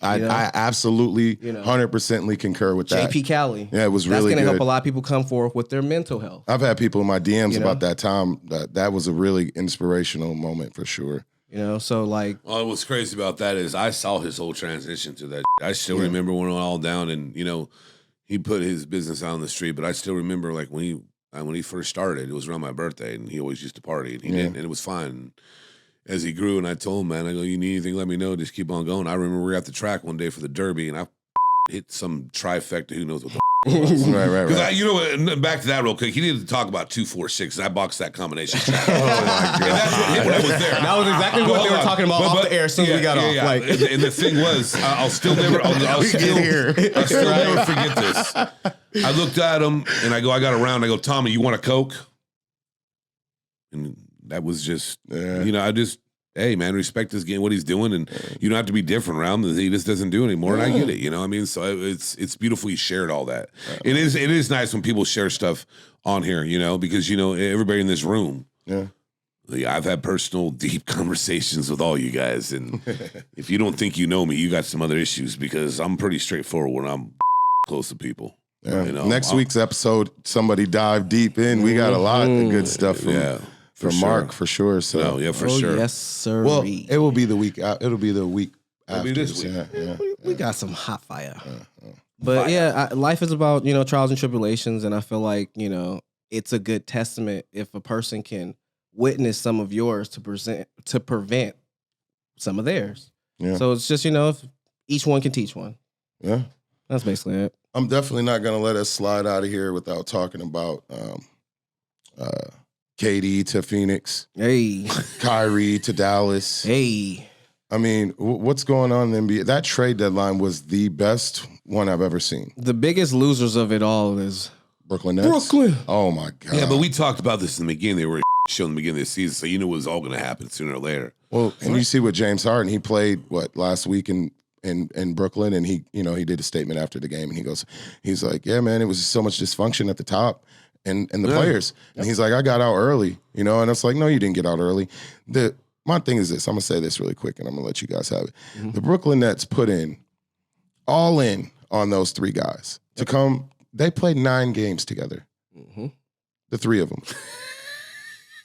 I absolutely 100% concur with that. JP Cali. Yeah, it was really good. That's going to help a lot of people come forth with their mental health. I've had people in my DMs about that time. That was a really inspirational moment for sure. So like... Well, what's crazy about that is I saw his whole transition to that. I still remember when it went all down and, he put his business out on the street, but I still remember like when he first started, it was around my birthday and he always used to party and he didn't, and it was fine. As he grew, and I told him, man, I go, you need anything, let me know. Just keep on going. I remember we were at the track one day for the Derby, and I hit some trifecta. Who knows what the it was. Right. Because back to that real quick. He needed to talk about 246, and I boxed that combination track. Oh my god, that's what hit when I was there. That was exactly what they were talking about off the air as soon as we got off. Like, and the thing was, I'll still never forget this. I looked at him, and I go, I got a round. I go, Tommy, you want a Coke? and that was just I just. Hey man, respect this game, what he's doing, and you don't have to be different around that he just doesn't do anymore. And I get it, you know what I mean? So it's beautiful he shared all that. It is nice when people share stuff on here, because everybody in this room. Yeah. I've had personal, deep conversations with all you guys, and if you don't think you know me, you got some other issues because I'm pretty straightforward when I'm close to people. Yeah. Next week's episode, somebody dive deep in. We got a lot of good stuff from Mark for sure. So for sure. Yes, sir. Well, it will be the week. It'll be the week after. This week. We got some hot fire. But life is about trials and tribulations, and I feel like it's a good testament if a person can witness some of yours to prevent some of theirs. Yeah. So it's just if each one can teach one. Yeah, that's basically it. I'm definitely not gonna let us slide out of here without talking about KD to Phoenix. Hey. Kyrie to Dallas. Hey. I mean, what's going on in the NBA? That trade deadline was the best one I've ever seen. The biggest losers of it all is Brooklyn Nets. Brooklyn. Oh, my God. Yeah, but we talked about this in the beginning. They were showing in the beginning of the season, so you knew it was all going to happen sooner or later. Well, and you see with James Harden, he played, last week in Brooklyn, and he did a statement after the game, and he's like, yeah, man, it was so much dysfunction at the top. And the players. And he's like, I got out early, and it's like, no, you didn't get out early. My thing is this, I'm going to say this really quick, and I'm going to let you guys have it. Mm-hmm. The Brooklyn Nets put all in on those three guys to come. They played 9 games together, the three of them.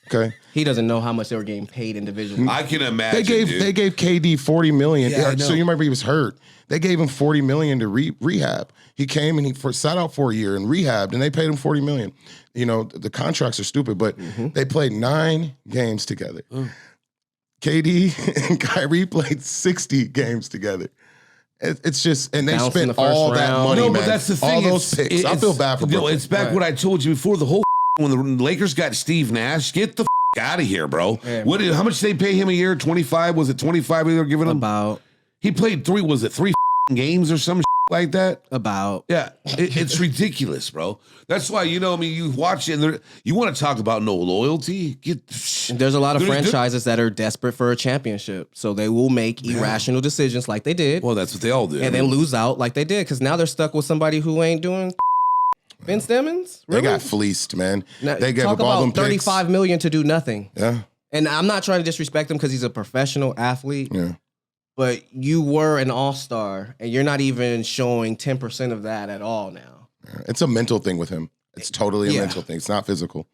Okay, he doesn't know how much they were getting paid individually. I can imagine. They gave KD $40 million. Yeah, so you remember he was hurt. They gave him $40 million to rehab. He came and he sat out for a year and rehabbed, and they paid him $40 million. The contracts are stupid, but they played 9 games together. KD and Kyrie played 60 games together. It's just, and they spent all that money. No, but that's the thing. All those picks. I feel bad for Brooklyn. It's back what I told you before. The whole when the Lakers got Steve Nash, get the out of here, bro. Yeah, how much did they pay him a year? 25? Was it 25 they were giving him? About. He played 3 games or some like that? About. Yeah. It's ridiculous, bro. That's why, you watch it and you want to talk about no loyalty. There's a lot of franchises that are desperate for a championship. So they will make irrational decisions like they did. Well, that's what they all did. And then lose out like they did. Because now they're stuck with somebody who ain't doing Ben Simmons? Really? They got fleeced, man. Now, they gave up all them picks. $35 million to do nothing. Yeah. And I'm not trying to disrespect him because he's a professional athlete. Yeah. But you were an all-star, and you're not even showing 10% of that at all now. It's a mental thing with him. It's totally a mental thing. It's not physical.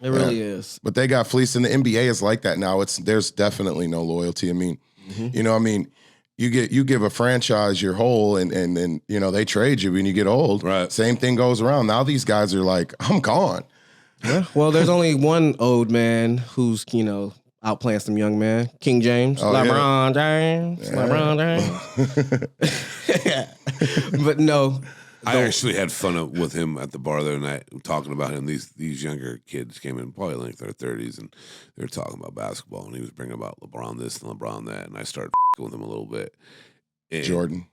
It really is. But they got fleeced, and the NBA is like that now. There's definitely no loyalty. I mean, you give a franchise your whole, and then they trade you when you get old. Right. Same thing goes around. Now these guys are like, I'm gone. Yeah. Well, there's only one old man who's outplaying some young man. King James. LeBron James. LeBron James. But no. I actually had fun with him at the bar the other night talking about him. These younger kids came in probably like their 30s, and they were talking about basketball, and he was bringing about LeBron this and LeBron that, and I started with him a little bit. And, Jordan.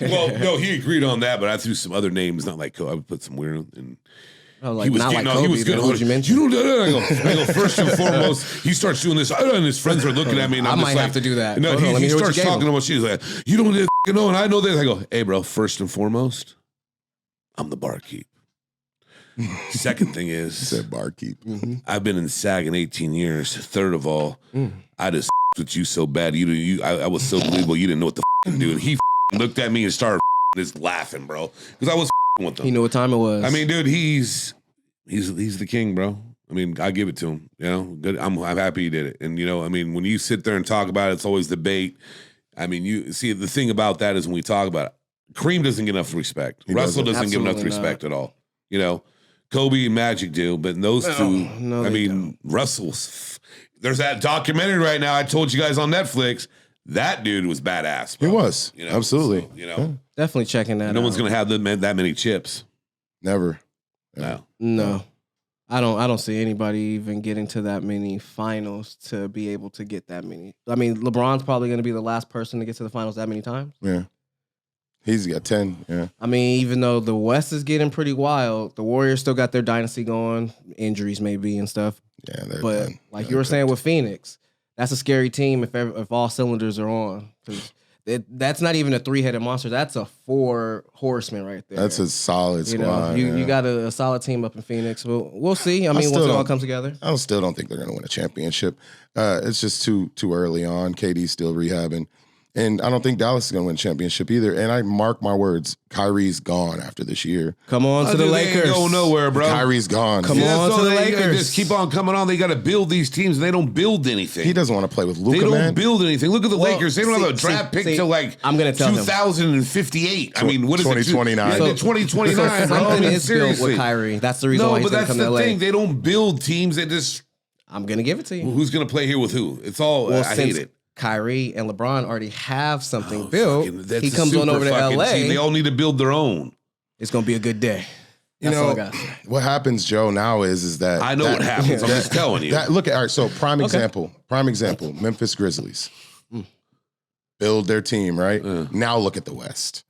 Well, no, he agreed on that, but I threw some other names, not like Kobe. I would put some weird and he was not like Kobe, he was good. You mentioned. I go, first and foremost, he starts doing this, and his friends are looking at me, and I might have to do that. No, he starts talking about she's like, you don't know, and I know this. I go, hey, bro, first and foremost, I'm the barkeep. Second thing is, said barkeep. I've been in SAG in 18 years. Third of all, I just with you so bad. I was so believable. You didn't know what the to do. And he looked at me and started just laughing, bro, because I was with him. He knew what time it was. I mean, dude, he's the king, bro. I mean, I give it to him. Good. I'm happy he did it. And I mean, when you sit there and talk about it, it's always debate. I mean, you see the thing about that is when we talk about it, Kareem doesn't get enough respect. Russell doesn't give enough respect at all. Kobe and Magic do, but those two, I mean, Russell's. There's that documentary right now I told you guys on Netflix. That dude was badass, bro. He was. Absolutely. So, definitely checking that out. No one's going to have that many chips. Never. No. I don't see anybody even getting to that many finals to be able to get that many. I mean, LeBron's probably going to be the last person to get to the finals that many times. Yeah. He's got 10. Yeah. I mean, even though the West is getting pretty wild, the Warriors still got their dynasty going. Injuries maybe and stuff. Yeah. But like you were saying with Phoenix, that's a scary team if all cylinders are on. Because that's not even a 3-headed monster. That's a 4 horsemen right there. That's a solid squad. You got a solid team up in Phoenix. We'll see. I mean, once it all comes together. I still don't think they're going to win a championship. It's just too early on. KD's still rehabbing. And I don't think Dallas is going to win a championship either. And I mark my words, Kyrie's gone after this year. Come on to the Lakers. They ain't going nowhere, bro. Kyrie's gone. Come on to the Lakers. Just keep on coming on. They got to build these teams, and they don't build anything. He doesn't want to play with Luka, They don't man. build anything. Look at the Lakers. They don't have a draft pick till like I'm gonna tell him. 2058. I mean, what is 2029. it? 2029. So bro. I something mean, is built seriously. with Kyrie. That's the reason why No, he's but going that's to come to the LA. thing. They don't build teams. They just I'm going to give it to you. who's going to play here with who? It's all. I hate since it. Kyrie and LeBron already have something built, That's he a comes on super over to fucking LA. team. They all need to build their own. It's going to be a good day. That's all I got. What happens, Joe, now is that I know what happens. I'm just telling you. All right, so prime example, Memphis Grizzlies. Build their team, right? Now look at the West.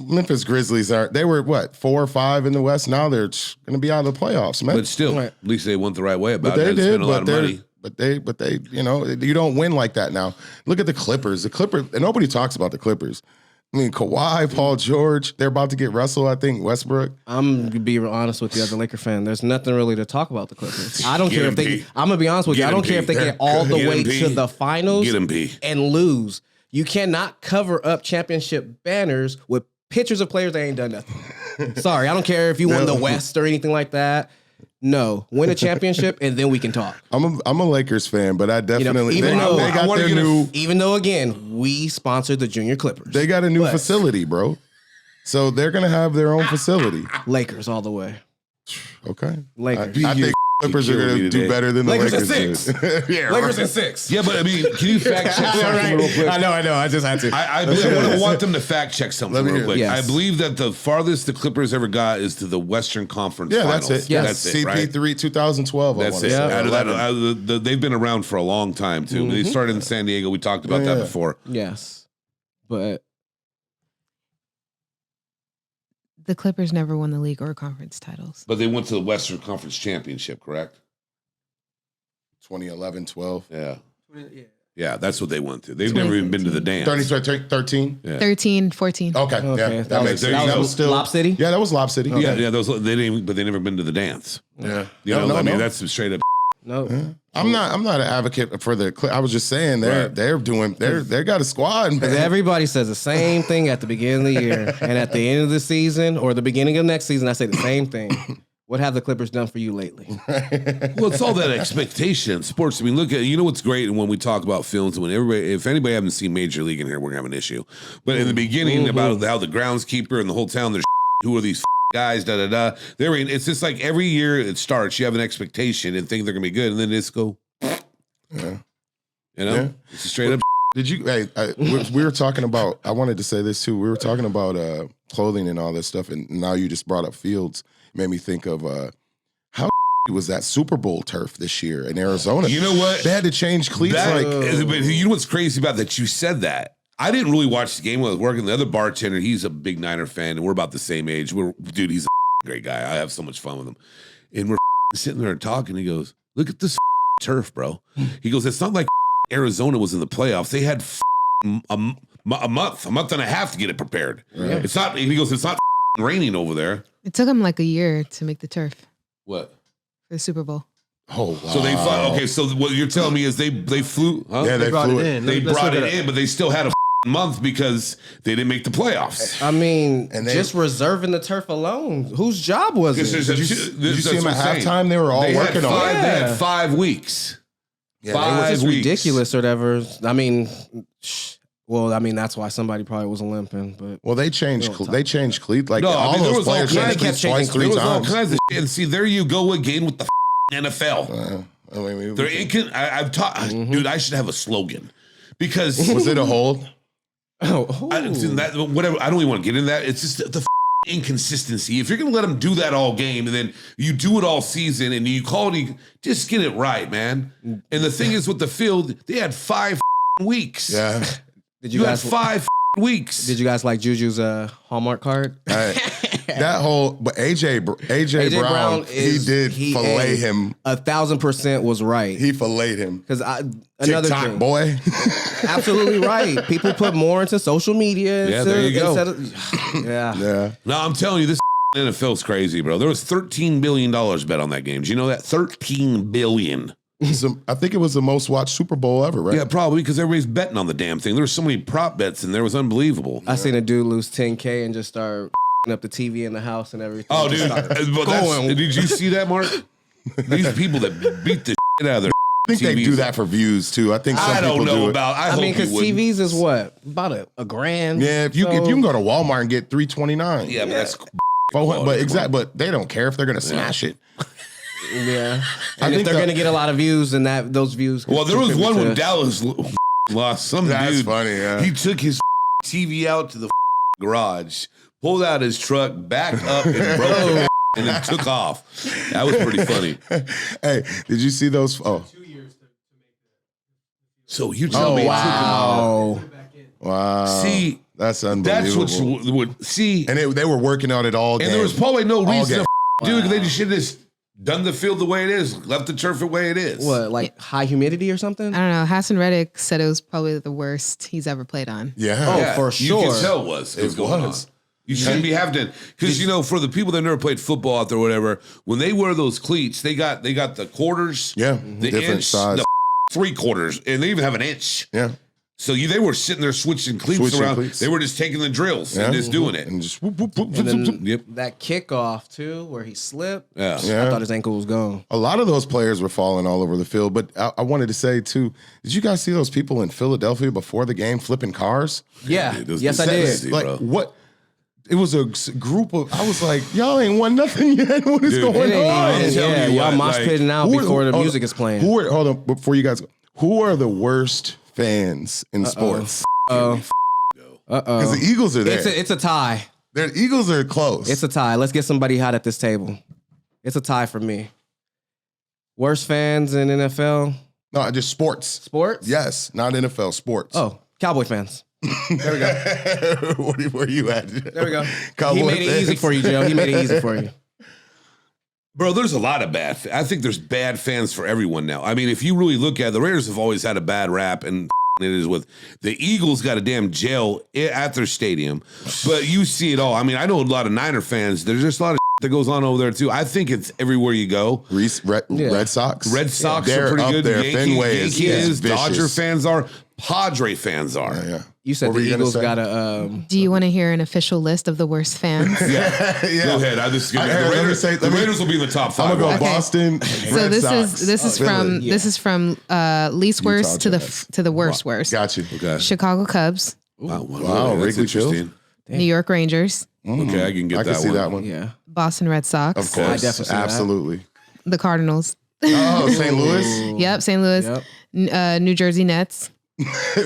Memphis Grizzlies they were what, 4 or 5 in the West? Now they're going to be out of the playoffs, man. But still, at least they went the right way about But it. they Spent did, a lot of money. but they, you don't win like that now. Look at the Clippers. And nobody talks about the Clippers. I mean, Kawhi, Paul George, they're about to get Russell, I think, Westbrook. I'm going to be honest with you as a Laker fan. There's nothing really to talk about the Clippers. I don't care if they, I'm going to be honest with you. I don't care if they get all the way to the finals and lose. You cannot cover up championship banners with pictures of players that ain't done nothing. Sorry, I don't care if you won the West or anything like that. No, win a championship and then we can talk. I'm a Lakers fan, but I definitely even though again we sponsored the Junior Clippers, they got a new facility, bro. So they're gonna have their own facility. Lakers all the way. Okay, Lakers. I think Clippers are gonna do better than the Lakers. Lakers in 6. Yeah, Lakers in 6. Yeah, but I mean, can you fact check something real quick? I know. I just had to. I want them to fact check something real quick. Yes. I believe that the farthest the Clippers ever got is to the Western Conference Yeah, Finals. that's it. Yes. That's it, right? CP3 2012. That's it. Yeah. Out of that, they've been around for a long time, too. They started in San Diego. We talked about that before. Yes, but The Clippers never won the league or conference titles. But they went to the Western Conference Championship, correct? 2011, 12. Yeah. Yeah, that's what they went to. They've never even been to the dance. 13? Yeah. 13, 14. Okay, yeah, that makes sense. That was still Lob City. Yeah, that was Lob City. Yeah, they didn't, but they never been to the dance. Yeah. You know, No, I mean, no. that's some straight up. No, I'm not an advocate for the. I was just saying they got a squad, because man. everybody says the same thing at the beginning of the year, and at the end of the season or the beginning of next season, I say the same thing. What have the Clippers done for you lately? Well, it's all that expectation in sports. I mean, look at, you know what's great, and when we talk about films, when everybody, if anybody haven't seen Major League in here, we're gonna have an issue. But in the beginning, about how the groundskeeper and the whole town, there's who are these guys, da da da. It's just like every year it starts, you have an expectation and think they're gonna be good, and then it's go. Yeah. You know, Yeah. it's straight up. Did you? Hey, we were talking about. I wanted to say this too. We were talking about clothing and all this stuff, and now you just brought up Fields. It made me think of how was that Super Bowl turf this year in Arizona? You know what? They had to change cleats. But you know what's crazy about that? You said that. I didn't really watch the game when I was working. The other bartender, he's a big Niner fan, and we're about the same age. Dude, he's a great guy. I have so much fun with him. And we're sitting there talking. He goes, "Look at this turf, bro." He goes, "It's not like Arizona was in the playoffs. They had a month and a half to get it prepared. Right. It's not." He goes, "It's not raining over there." It took them like a year to make the turf What? for the Super Bowl. Oh, wow. So they flew. Okay, so what you're telling me is they flew? Huh? Yeah, they flew it in. They Let's brought look it it in, but they still had a month because they didn't make the playoffs. I mean, And they- just reserving the turf alone. Whose job was it? Did you see them at halftime? They were all working on it. They had 5 weeks. Yeah, It's 5 weeks. ridiculous or whatever. I mean, that's why somebody probably wasn't limping. But Well, they changed cleats. Like No, all I mean, there those was all players kinds changed of cleats changing twice, cleats. three There was all times. kinds of shit. And see, there you go again with the NFL. They're taught, dude, I should have a slogan because Was it a hold? whatever. I don't even want to get into that. It's just the inconsistency. If you're going to let them do that all game and then you do it all season and you call it, just get it right, man. And the thing is with the field, they had 5 weeks. Yeah. did You had 5 weeks. Did you guys like Juju's Hallmark card? That whole, but AJ Brown, he did fillet him. 1,000% was right. He filleted him. Because another TikTok thing, boy. absolutely right. People put more into social media. Yeah, there you go. Yeah. Yeah. No, I'm telling you, this NFL's crazy, bro. There was $13 billion bet on that game. Do you know that? $13 billion. I think it was the most watched Super Bowl ever, right? Yeah, probably because everybody's betting on the damn thing. There were so many prop bets and there was unbelievable. I seen a dude lose 10K and just start up the TV in the house and everything. Oh, dude. Did you see that, Mark? These people that beat the shit out of their I think TVs. they do that for views too. I think some I don't people know do it. about. I mean, because TVs is what? About a grand? Yeah, if you can go to Walmart and get $329. Yeah, but that's. But they don't care if they're gonna smash it. Yeah. I And if think they're going to get a lot of views, and those views. Well, there was one when to- Dallas lost. Some That's dude. funny. Yeah. He took his TV out to the garage, pulled out his truck, backed up, and broke it, and then took off. That was pretty funny. Hey, did you see those? Oh, So you tell me, Wow. wow. see, that's that's unbelievable. what would see. And they were working on it all day. And there was probably no reason game. to do it. They just should have just done the field the way it is, left the turf the way it is. What, like high humidity or something? I don't know. Hassan Reddick said it was probably the worst he's ever played on. Yeah. Oh, for You sure. can tell it was going on. You shouldn't be having to, because for the people that never played football out there, or whatever, when they wear those cleats, they got the quarters, Yeah. the Different inch, size. the 3/4, and they even have an inch. Yeah. So they were sitting there switching cleats around. cleats. They were just taking the drills and just doing it. And just whoop, whoop, whoop, And whoop, then whoop. Yep. that kickoff, too, where he slipped. Yeah. Yeah. I thought his ankle was gone. A lot of those players were falling all over the field. But I wanted to say, too, did you guys see those people in Philadelphia before the game flipping cars? Yeah. Dude, those Yes, I dudes- did. Like, bro. what? It was a group of, I was like, y'all ain't won nothing yet. What is Dude, going it on? I'm telling Yeah, you y'all what, mosh like, pitting out Who are before the hold music on, is playing. Hold on, before you guys go. Who are the worst fans in sports? Uh-oh. Because the Eagles are there. It's a tie. The Eagles are close. It's a tie. Let's get somebody hot at this table. It's a tie for me. Worst fans in NFL? No, just sports. Sports? Yes, not NFL, sports. Oh, Cowboy fans. There we go. Where you at? There we go. Cowboy He made it fans. easy for you, Joe. He made it easy for you. Bro, there's a lot of bad. I think there's bad fans for everyone now. I mean, if you really look at it, the Raiders have always had a bad rap, and it is with the Eagles got a damn jail at their stadium. But you see it all. I mean, I know a lot of Niner fans. There's just a lot of that goes on over there too. I think it's everywhere you go. Red Sox. Red Sox They're are pretty up good. there. Yankee, Fenway is Yankee is. vicious. Dodger fans are. Padre fans are. Yeah. You said What were the you gonna Eagles say? got a Do you want to hear an official list of the worst fans? Yeah. Go ahead. I just I heard- let me say- the let me- Raiders will be in the top I'm five. gonna go Okay. Boston. So Red this Sox. is from Yeah. this is from least worst to Jazz. the worst. Got you. Okay. Chicago Cubs, Wow, Wow, that's Wrigley Field? interesting. New York Rangers, Okay, I can get I can that see one. that one. yeah. Boston Red Sox, Of course. I definitely see that. Absolutely. the Cardinals. Oh, St. Louis? Yep, St. Louis, Yep. New Jersey Nets,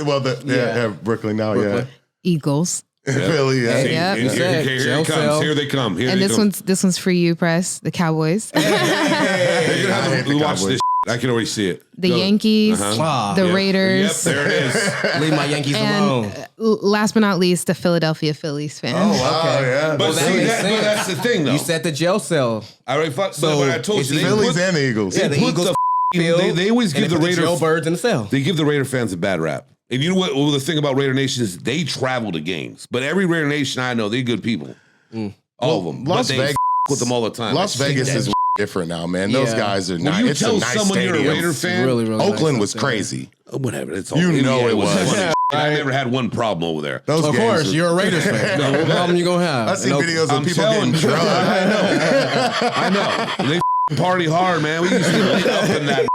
Well, Brooklyn now, Brooklyn. Eagles. yeah. Philly, yeah. Hey, Yep. And here it Jail comes. cell. Here they come. Here And they this come. one's for you, press. The Cowboys, They're gonna I have hate to the watch Cowboys. this. I can already see it. the Go. Yankees, Ah, the Yep. Yep, Raiders, there it is. leave my Yankees alone. and last but not least, the Philadelphia Phillies fan. Oh, yeah. But that see, makes but sense. that's the thing, though. You said the jail cell. I already thought. So, but I told it's you, they Phillies put, and the Eagles. Yeah, the put Eagles the field, they always and give the put Raiders jailbirds in the cell. They give the Raider fans a bad rap. And you know what? Well, the thing about Raider Nation is they travel to games. But every Raider Nation I know, they're good people. All of them. Las but they Vegas- with them all the time. Las I hate Vegas that. is different now, man. Those Yeah. guys are When nice. you It's tell a nice someone stadium. you're a Raider fan, really, really Oakland nice was out there. crazy. whatever. It's all, You know it was. funny. Yeah. I never had one problem over there. Those Of games course, were- you're a Raiders fan. No, what problem you gonna have? I see No- videos of I'm people telling getting you. drugged. I know. They party hard, man. We used to lay up in that.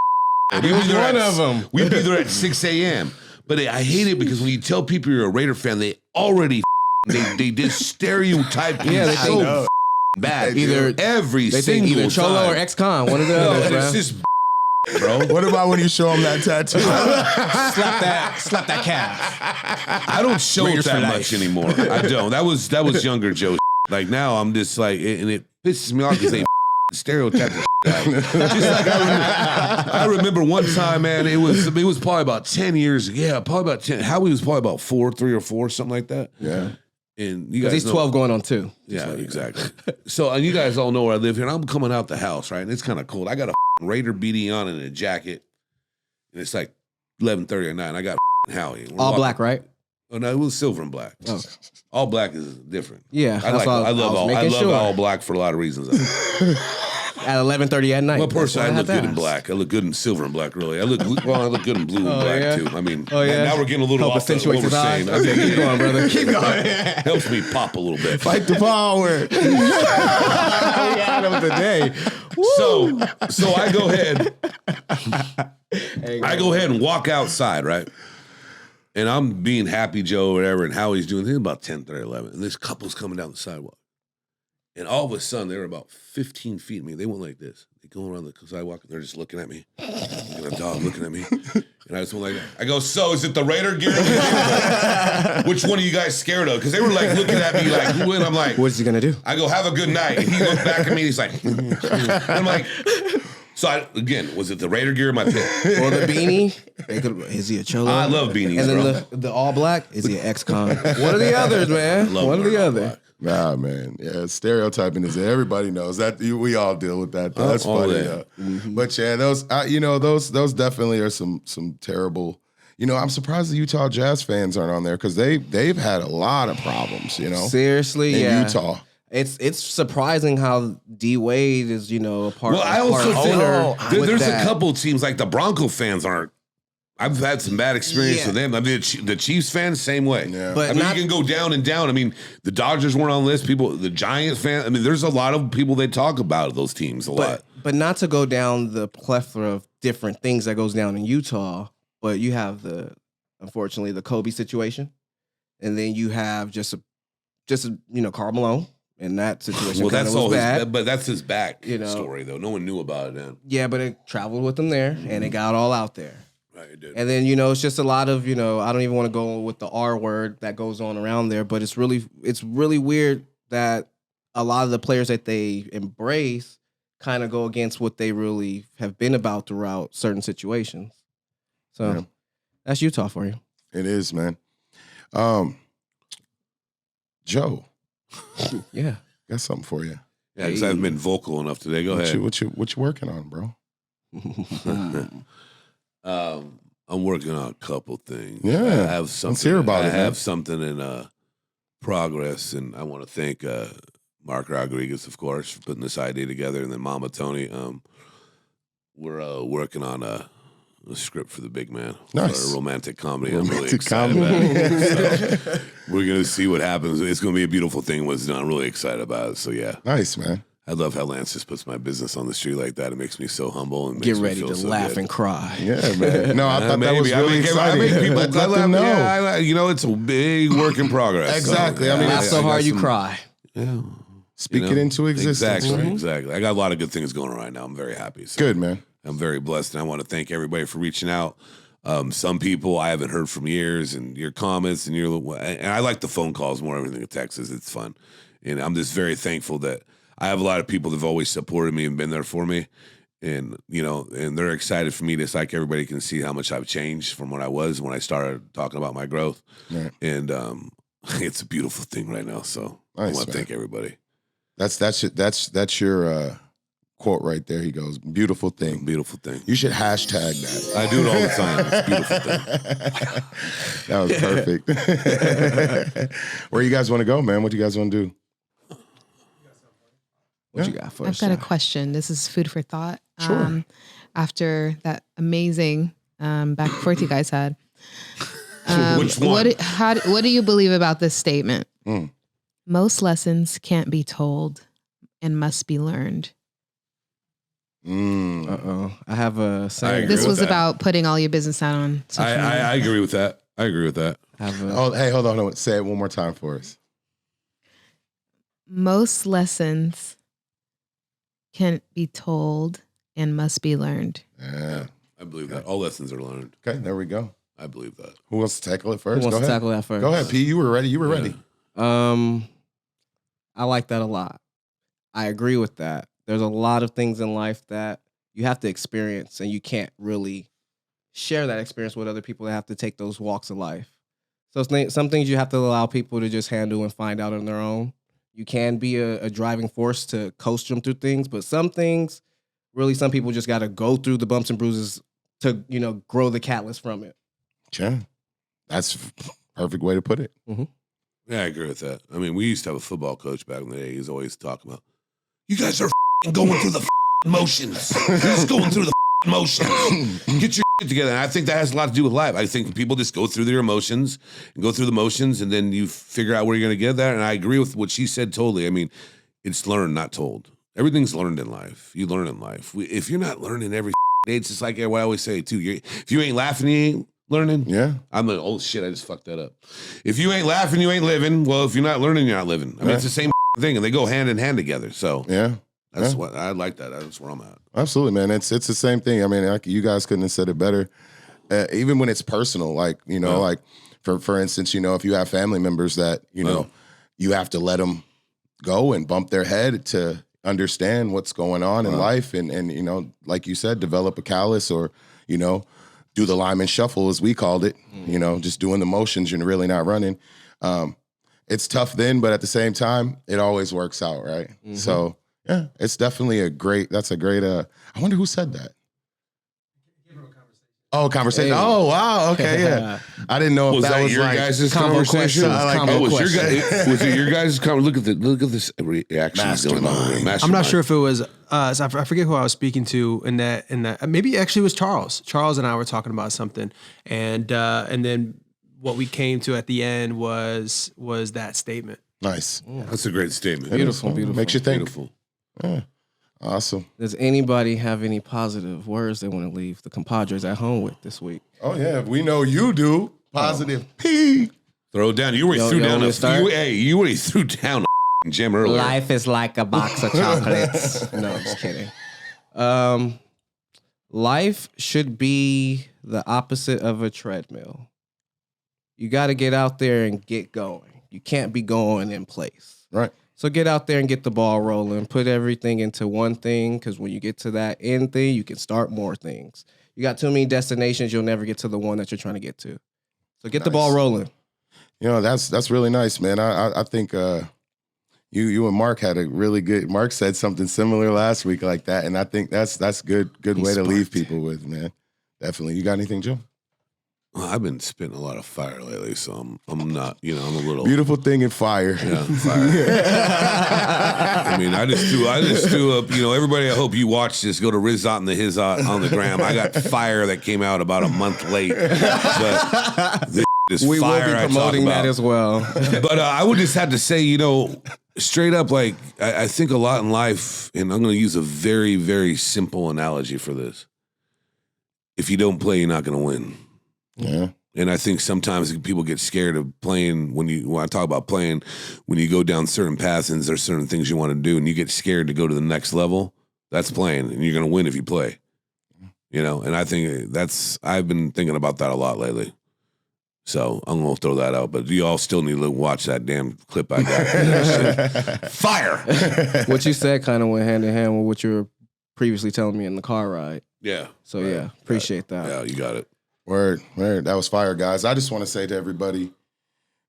He was one of them. We'd be there at 6 a.m. But I hate it because when you tell people you're a Raider fan, they already they just stereotype you Yeah, they so know. bad. Either- every They think single either Cholo time. or ex-con. One of the No, other, and bro. it's just bro. What about when you show them that tattoo? Slap that calf. I don't show it Raiders that for much life. anymore. I don't. That was younger Joe. Like now, I'm just like, and it pisses me off because they stereotype the out. Just like I remember one time, man, it was probably about 10 years. Yeah, probably about 10. Howie was probably about 3 or 4, something like that. Yeah. And you guys He's know, 12 going on 2. Yeah, exactly. So you guys all know where I live here, and I'm coming out the house, right? And it's kind of cold. I got a Raider beanie on and a jacket, and it's like 11:30 at night. I got Howie. All black, right? Oh no, it was silver and black. Oh. All black is different. Yeah, I love sure. all black for a lot of reasons. At 11:30 at night. Well, personally, I look good in ask. black. I look good in silver and black, really. I look good in blue and black, yeah? too. I mean, Oh, yeah? now we're getting a little Help off the, what accentuate we're his eyes. saying. Okay, keep going, brother. Keep going. Helps me pop a little bit. Fight the power. We got him today. So I go ahead and walk outside, right? And I'm being Happy Joe or whatever, and Howie's doing things about 10:30, 11. And this couple's coming down the sidewalk. And all of a sudden, they were about 15 feet of me. They went like this. They go around the sidewalk, and they're just looking at me. Looking at the dog, looking at me. And I just went like that. I go, so is it the Raider gear? Which one are you guys scared of? Because they were like looking at me like, who? And I'm like, What's he gonna do? I go, have a good night. And he looked back at me, and he's like, I'm like, so again, was it the Raider gear or my pit? Or the beanie? Is he a cholo? I love beanies, And then bro. the all black? Is he an ex-con? One of the others, man. Love One of the wearing all other. black. Nah, man. Yeah, stereotyping is everybody knows that. We all deal with that. Though. That's all funny. that. Though. But yeah, those those definitely are some terrible. I'm surprised the Utah Jazz fans aren't on there because they've had a lot of problems. Seriously, in yeah. Utah. It's surprising how D Wade is, a part. Well, I also part think owner with there's that. a couple teams like the Bronco fans aren't. I've had some bad experience Yeah. with them. I mean, the Chiefs fans, same way. Yeah. But I mean, not- you can go down and down. I mean, the Dodgers weren't on the list. People, the Giants fans. I mean, there's a lot of people they talk about those teams a lot. But not to go down the plethora of different things that goes down in Utah, but you have unfortunately the Kobe situation, and then you have just Karl Malone in that situation. Well, kinda that's was all bad. but that's his back You know. story, though. No one knew about it then. Yeah, but it traveled with them there, and it got all out there. Right, it did. And then it's just a lot of I don't even want to go with the R word that goes on around there, but it's really weird that a lot of the players that they embrace kind of go against what they really have been about throughout certain situations. So Yeah. that's Utah for you. It is, man. Joe, Yeah. got something for you. Yeah, because I haven't been vocal enough today. Go ahead. What you working on, bro? I'm working on a couple things. Yeah. I have something. Let's hear about I it, man. have something in progress, and I want to thank Mark Rodriguez, of course, for putting this idea together, and then Mama Tony. We're working on a script for the big man. Nice. For a romantic comedy. I'm really Romantic excited comedy. about it. So, we're gonna see what happens. It's gonna be a beautiful thing. What's done. I'm really excited about it. So yeah. Nice, man. I love how Lance just puts my business on the street like that. It makes me so humble and Get makes me ready feel to so laugh good. and cry. Yeah, man. No, I thought that Maybe. was really exciting. I make people Let them know. Yeah, it's a big work in progress. Exactly. So, I mean, Laugh I so got hard you some- cry. yeah. Speak it into existence. Exactly, exactly. I got a lot of good things going on right now. I'm very happy. So Good, man. I'm very blessed, and I want to thank everybody for reaching out. Some people I haven't heard from years, and your comments, and I like the phone calls more than everything. The texts, it's fun, and I'm just very thankful that I have a lot of people that have always supported me and been there for me, and and they're excited for me. Just like everybody can see how much I've changed from what I was when I started talking about my growth, Right. and it's a beautiful thing right now. So I Nice, want to man. thank everybody. That's your quote right there. He goes, "Beautiful thing." Beautiful thing. You should hashtag that. I do it all the time. It's a beautiful thing. That was perfect. Where you guys want to go, man? What do you guys want to do? What you got for I've us? got a Shy? question. This is food for thought. Sure. After that amazing back and forth you guys had. Which one? What do you believe about this statement? Mm. Most lessons can't be told and must be learned. Mm. Uh-oh. I have a saying. agree This with was that. about putting all your business out on social media. I agree with that. I agree with that. Oh, hey, hold on. Say it one more time for us. Most lessons can't be told and must be learned. Yeah. I believe that. All lessons are learned. Okay, there we go. I believe that. Who wants to tackle it Who first? wants Go to ahead. tackle that first? Go ahead, P. You were ready. Yeah. I like that a lot. I agree with that. there's a lot of things in life that you have to experience, and you can't really share that experience with other people that have to take those walks of life. So some things you have to allow people to just handle and find out on their own. You can be a driving force to coach them through things, but some things, really, some people just got to go through the bumps and bruises to, grow the catalyst from it. Yeah, that's a perfect way to put it. Mm-hmm. Yeah, I agree with that. I mean, we used to have a football coach back in the day. He's always talking about, you guys are going through the motions. You're just going through the motions. Get your shit together. And I think that has a lot to do with life. I think people just go through their emotions and go through the motions, and then you figure out where you're going to get that. And I agree with what she said totally. I mean, it's learned, not told. Everything's learned in life. You learn in life. If you're not learning every day, it's just like what I always say, too. If you ain't laughing, you ain't learning. Yeah. I'm like, oh, shit, I just fucked that up. If you ain't laughing, you ain't living. Well, if you're not learning, you're not living. I mean, it's the same thing, and they go hand in hand together. So yeah. That's what I like. That's where I'm at. Absolutely, man. It's the same thing. I mean, you guys couldn't have said it better. Even when it's personal, like like for instance, if you have family members that you have to let them go and bump their head to understand what's going on in life, and like you said, develop a callus or do the lineman shuffle as we called it. Just doing the motions. You're really not running. It's tough then, but at the same time, it always works out, right? Mm-hmm. So. Yeah, it's definitely that's a great, I wonder who said that. Oh, conversation. Hey. Oh, wow. Okay, yeah. I didn't know if that was your like guys' conversation. Was it your guys' conversation? Look at this reaction going on. I'm not sure if it was us. I forget who I was speaking to in that. Maybe actually it was Charles. Charles and I were talking about something, and then what we came to at the end was that statement. Nice. Yeah. That's a great statement. Beautiful. Makes you think. Beautiful. Yeah. Awesome. Does anybody have any positive words they want to leave the compadres at home with this week? Oh yeah, we know you do. Positive P. Throw it down. You already threw down you already threw down a gem earlier. Life is like a box of chocolates. No, I'm just kidding. Life should be the opposite of a treadmill. You got to get out there and get going. You can't be going in place. Right. So get out there and get the ball rolling. Put everything into one thing, because when you get to that end thing, you can start more things. You got too many destinations, you'll never get to the one that you're trying to get to. So get the ball rolling. That's really nice, man. I think you and Mark had a really good. Mark said something similar last week like that, and I think that's good way to leave people with, man. Definitely. You got anything, Joe? Well, I've been spitting a lot of fire lately, so I'm not, I'm a little beautiful thing in fire. Yeah, fire. I mean, I just threw up. Everybody, I hope you watch this. Go to Rizot and the Hizot on the gram. I got fire that came out about a month late, but this we fire will be promoting that as well. But I would just have to say, straight up, like I think a lot in life, and I'm going to use a very, very simple analogy for this. If you don't play, you're not going to win. Yeah. And I think sometimes people get scared of playing when I talk about playing, when you go down certain paths and there's certain things you want to do and you get scared to go to the next level, that's playing, and you're going to win if you play. And I think I've been thinking about that a lot lately. So I'm going to throw that out, but you all still need to watch that damn clip I got. Fire! What you said kind of went hand in hand with what you were previously telling me in the car ride. Yeah. So yeah, appreciate that. Yeah, you got it. Word. That was fire, guys. I just want to say to everybody,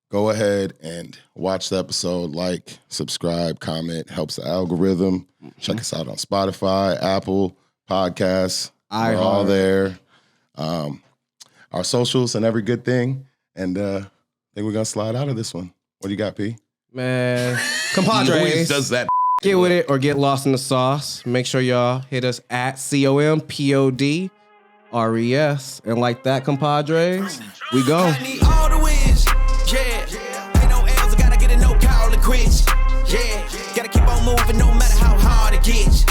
go ahead and watch the episode, like, subscribe, comment, helps the algorithm. Check us out on Spotify, Apple Podcasts. We're all there. Our socials and every good thing. And I think we're going to slide out of this one. What do you got, P? Man, He always compadres. does that. Get with it or get lost in the sauce. Make sure y'all hit us at ComPODres. And like that, compadres, we go. I need all the wins, yeah. Ain't no L's, I gotta get a no call and quits, yeah. Gotta keep on moving no matter how hard it gets.